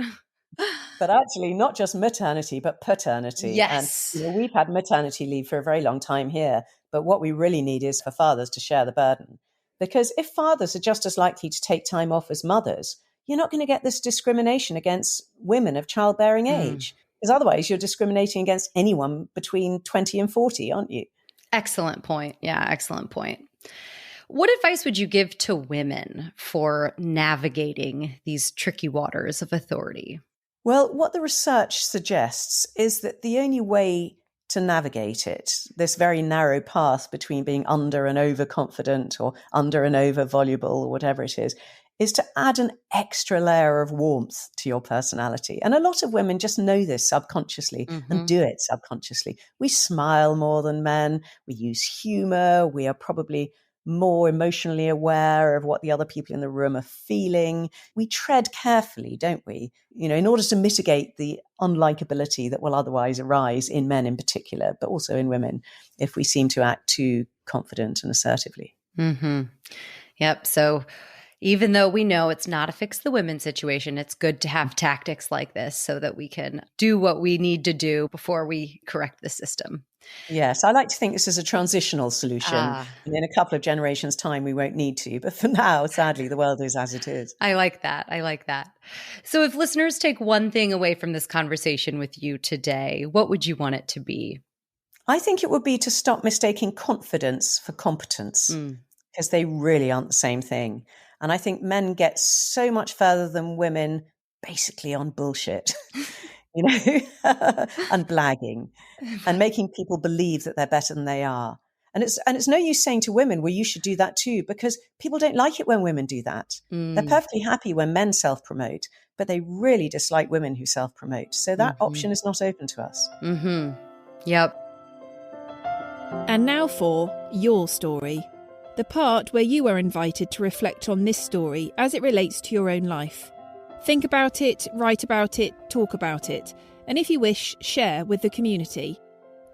A: But actually, not just maternity, but paternity.
B: Yes.
A: And we've had maternity leave for a very long time here. But what we really need is for fathers to share the burden. Because if fathers are just as likely to take time off as mothers, you're not going to get this discrimination against women of childbearing age. Because otherwise, you're discriminating against anyone between 20 and 40, aren't you?
B: Excellent point. Yeah, excellent point. What advice would you give to women for navigating these tricky waters of authority?
A: Well, what the research suggests is that the only way to navigate it, this very narrow path between being under and overconfident or under and over voluble or whatever it is to add an extra layer of warmth to your personality. And a lot of women just know this subconsciously and do it subconsciously. We smile more than men. We use humor. We are probably more emotionally aware of what the other people in the room are feeling. We tread carefully, don't we? In order to mitigate the unlikability that will otherwise arise in men in particular, but also in women, if we seem to act too confident and assertively.
B: Yep. So even though we know it's not a fix the women situation, it's good to have tactics like this so that we can do what we need to do before we correct the system.
A: Yes, I like to think this is a transitional solution. And in a couple of generations' time, we won't need to. But for now, sadly, the world is as it is.
B: I like that. I like that. So if listeners take one thing away from this conversation with you today, what would you want it to be?
A: I think it would be to stop mistaking confidence for competence, because they really aren't the same thing. And I think men get so much further than women basically on bullshit. And blagging and making people believe that they're better than they are. And it's no use saying to women, well, you should do that too, because people don't like it when women do that. They're perfectly happy when men self-promote, but they really dislike women who self-promote. So that option is not open to us.
B: Yep.
C: And now for Your Story, the part where you are invited to reflect on this story as it relates to your own life. Think about it, write about it, talk about it, and if you wish, share with the community.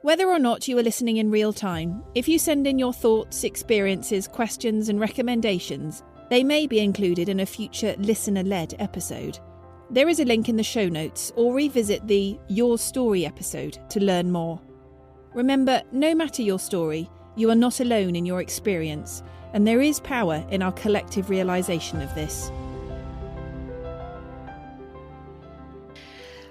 C: Whether or not you are listening in real time, if you send in your thoughts, experiences, questions and recommendations, they may be included in a future listener-led episode. There is a link in the show notes, or revisit the Your Story episode to learn more. Remember, no matter your story, you are not alone in your experience, and there is power in our collective realisation of this.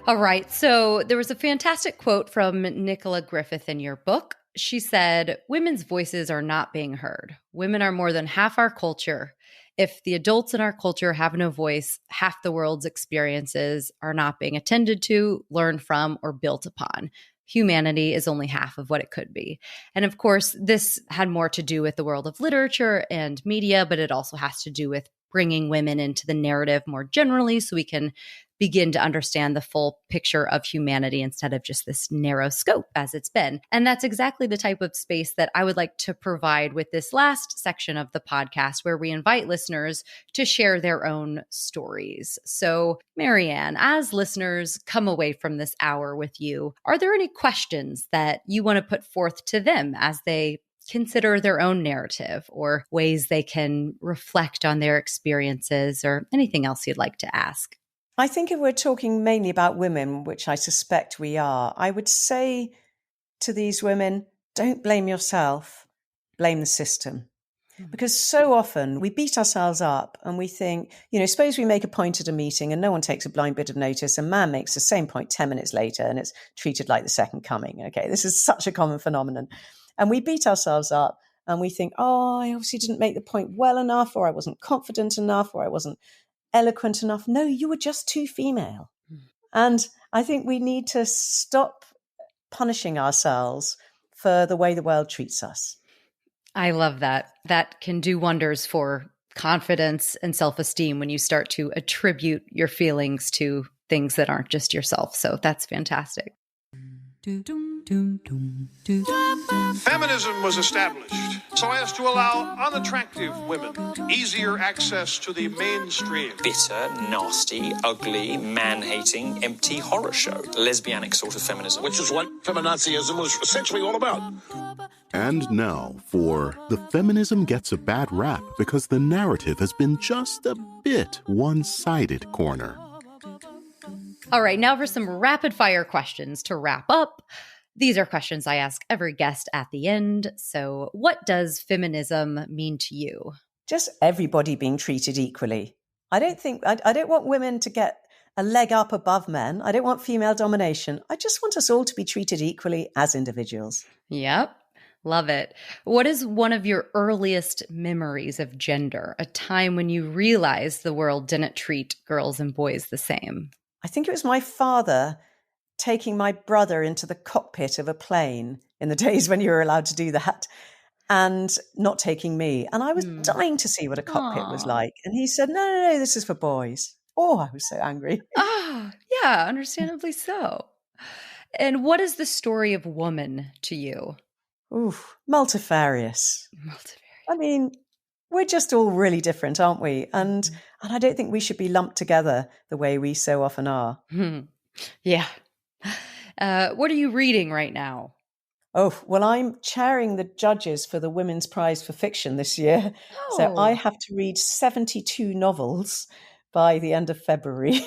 C: All
B: right. So there was a fantastic quote from Nicola Griffith in your book. She said, women's voices are not being heard. Women are more than half our culture. If the adults in our culture have no voice, half the world's experiences are not being attended to, learned from, or built upon. Humanity is only half of what it could be. And of course, this had more to do with the world of literature and media, but it also has to do with bringing women into the narrative more generally so we can begin to understand the full picture of humanity instead of just this narrow scope as it's been. And that's exactly the type of space that I would like to provide with this last section of the podcast, where we invite listeners to share their own stories. So, Mary Ann, as listeners come away from this hour with you, are there any questions that you want to put forth to them as they consider their own narrative, or ways they can reflect on their experiences, or anything else you'd like to ask?
A: I think if we're talking mainly about women, which I suspect we are, I would say to these women, don't blame yourself, blame the system. Because so often we beat ourselves up and we think, suppose we make a point at a meeting and no one takes a blind bit of notice, and man makes the same point 10 minutes later and it's treated like the second coming. Okay, this is such a common phenomenon. And we beat ourselves up and we think, oh, I obviously didn't make the point well enough, or I wasn't confident enough, or I wasn't eloquent enough. No, you were just too female. And I think we need to stop punishing ourselves for the way the world treats us.
B: I love that. That can do wonders for confidence and self-esteem when you start to attribute your feelings to things that aren't just yourself. So that's fantastic.
E: Feminism was established so as to allow unattractive women easier access to the mainstream.
F: Bitter, nasty, ugly, man-hating, empty horror show. Lesbianic sort of feminism.
G: Which is what feminazism was essentially all about.
D: And now for The Feminism Gets a Bad Rap Because the Narrative Has Been Just a Bit One-Sided corner.
B: All right, now for some rapid fire questions to wrap up. These are questions I ask every guest at the end. So, what does feminism mean to you?
A: Just everybody being treated equally. I don't want women to get a leg up above men. I don't want female domination. I just want us all to be treated equally as individuals.
B: Yep. Love it. What is one of your earliest memories of gender? A time when you realized the world didn't treat girls and boys the same?
A: I think it was my father taking my brother into the cockpit of a plane in the days when you were allowed to do that, and not taking me. And I was dying to see what a cockpit was like. And he said, no, this is for boys. Oh, I was so angry.
B: Ah, yeah, understandably so. And what is the story of woman to you?
A: Ooh, multifarious. I mean, we're just all really different, aren't we? And I don't think we should be lumped together the way we so often are.
B: Yeah. What are you reading right now?
A: Oh, well, I'm chairing the judges for the Women's Prize for Fiction this year.
B: Oh.
A: So I have to read 72 novels by the end of February.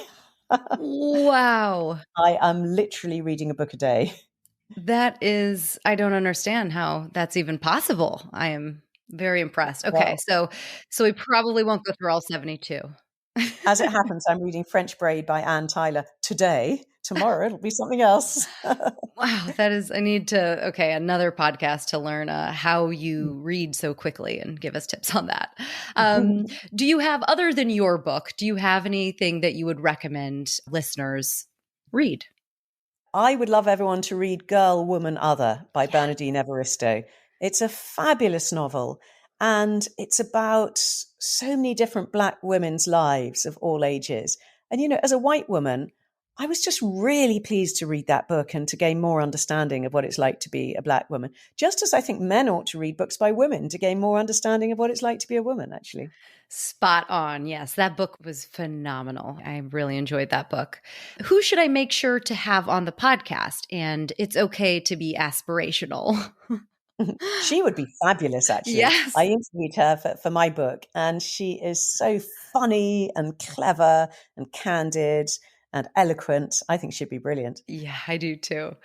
B: Wow.
A: I am literally reading a book a day.
B: That is, I don't understand how that's even possible. I am very impressed. Okay,
A: Well,
B: so we probably won't go through all 72.
A: as it happens, I'm reading French Braid by Anne Tyler today. Tomorrow it'll be something else.
B: Wow, that is, I need to, okay, another podcast to learn how you read so quickly and give us tips on that. Do you have, other than your book, do you have anything that you would recommend listeners read?
A: I would love everyone to read Girl, Woman, Other by Bernardine Evaristo. It's a fabulous novel, and it's about so many different Black women's lives of all ages. And, as a white woman, I was just really pleased to read that book and to gain more understanding of what it's like to be a Black woman, just as I think men ought to read books by women to gain more understanding of what it's like to be a woman, actually.
B: Spot on. Yes, that book was phenomenal. I really enjoyed that book. Who should I make sure to have on the podcast? And it's okay to be aspirational.
A: She would be fabulous, actually.
B: Yes.
A: I interviewed her for my book, and she is so funny and clever and candid and eloquent. I think she'd be brilliant.
B: Yeah, I do too.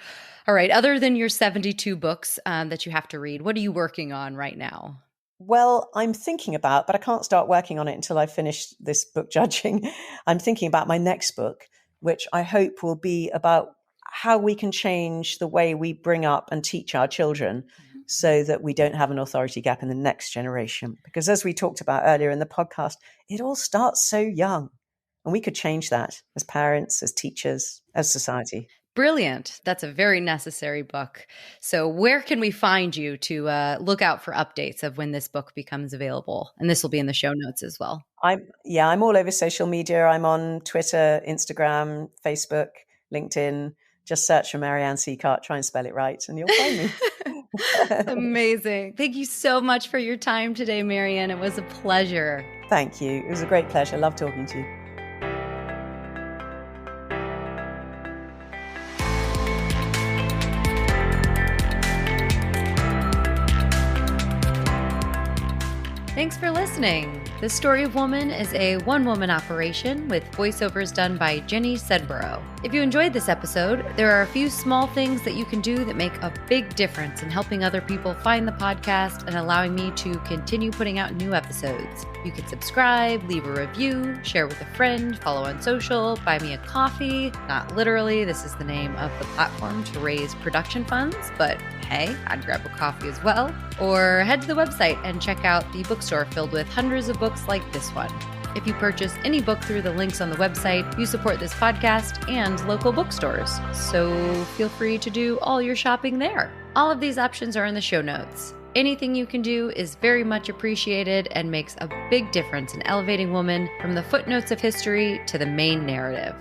B: All right. Other than your 72 books that you have to read, what are you working on right now?
A: Well, I'm thinking about, but I can't start working on it until I finish this book judging. I'm thinking about my next book, which I hope will be about how we can change the way we bring up and teach our children so that we don't have an authority gap in the next generation. Because as we talked about earlier in the podcast, it all starts so young. And we could change that as parents, as teachers, as society.
B: Brilliant. That's a very necessary book. So where can we find you to look out for updates of when this book becomes available? And this will be in the show notes as well.
A: I'm all over social media. I'm on Twitter, Instagram, Facebook, LinkedIn. Just search for Mary Ann Sieghart, try and spell it right, and you'll find me.
B: Amazing. Thank you so much for your time today, Mary Ann. It was a pleasure.
A: Thank you. It was a great pleasure. Love talking to you.
B: Thanks for listening. The Story of Woman is a one-woman operation with voiceovers done by Jenny Sedborough. If you enjoyed this episode, there are a few small things that you can do that make a big difference in helping other people find the podcast and allowing me to continue putting out new episodes. You can subscribe, leave a review, share with a friend, follow on social, buy me a coffee. Not literally, this is the name of the platform to raise production funds, but hey, I'd grab a coffee as well. Or head to the website and check out the bookstore filled with hundreds of books like this one. If you purchase any book through the links on the website, you support this podcast and local bookstores. So feel free to do all your shopping there. All of these options are in the show notes. Anything you can do is very much appreciated and makes a big difference in elevating women from the footnotes of history to the main narrative.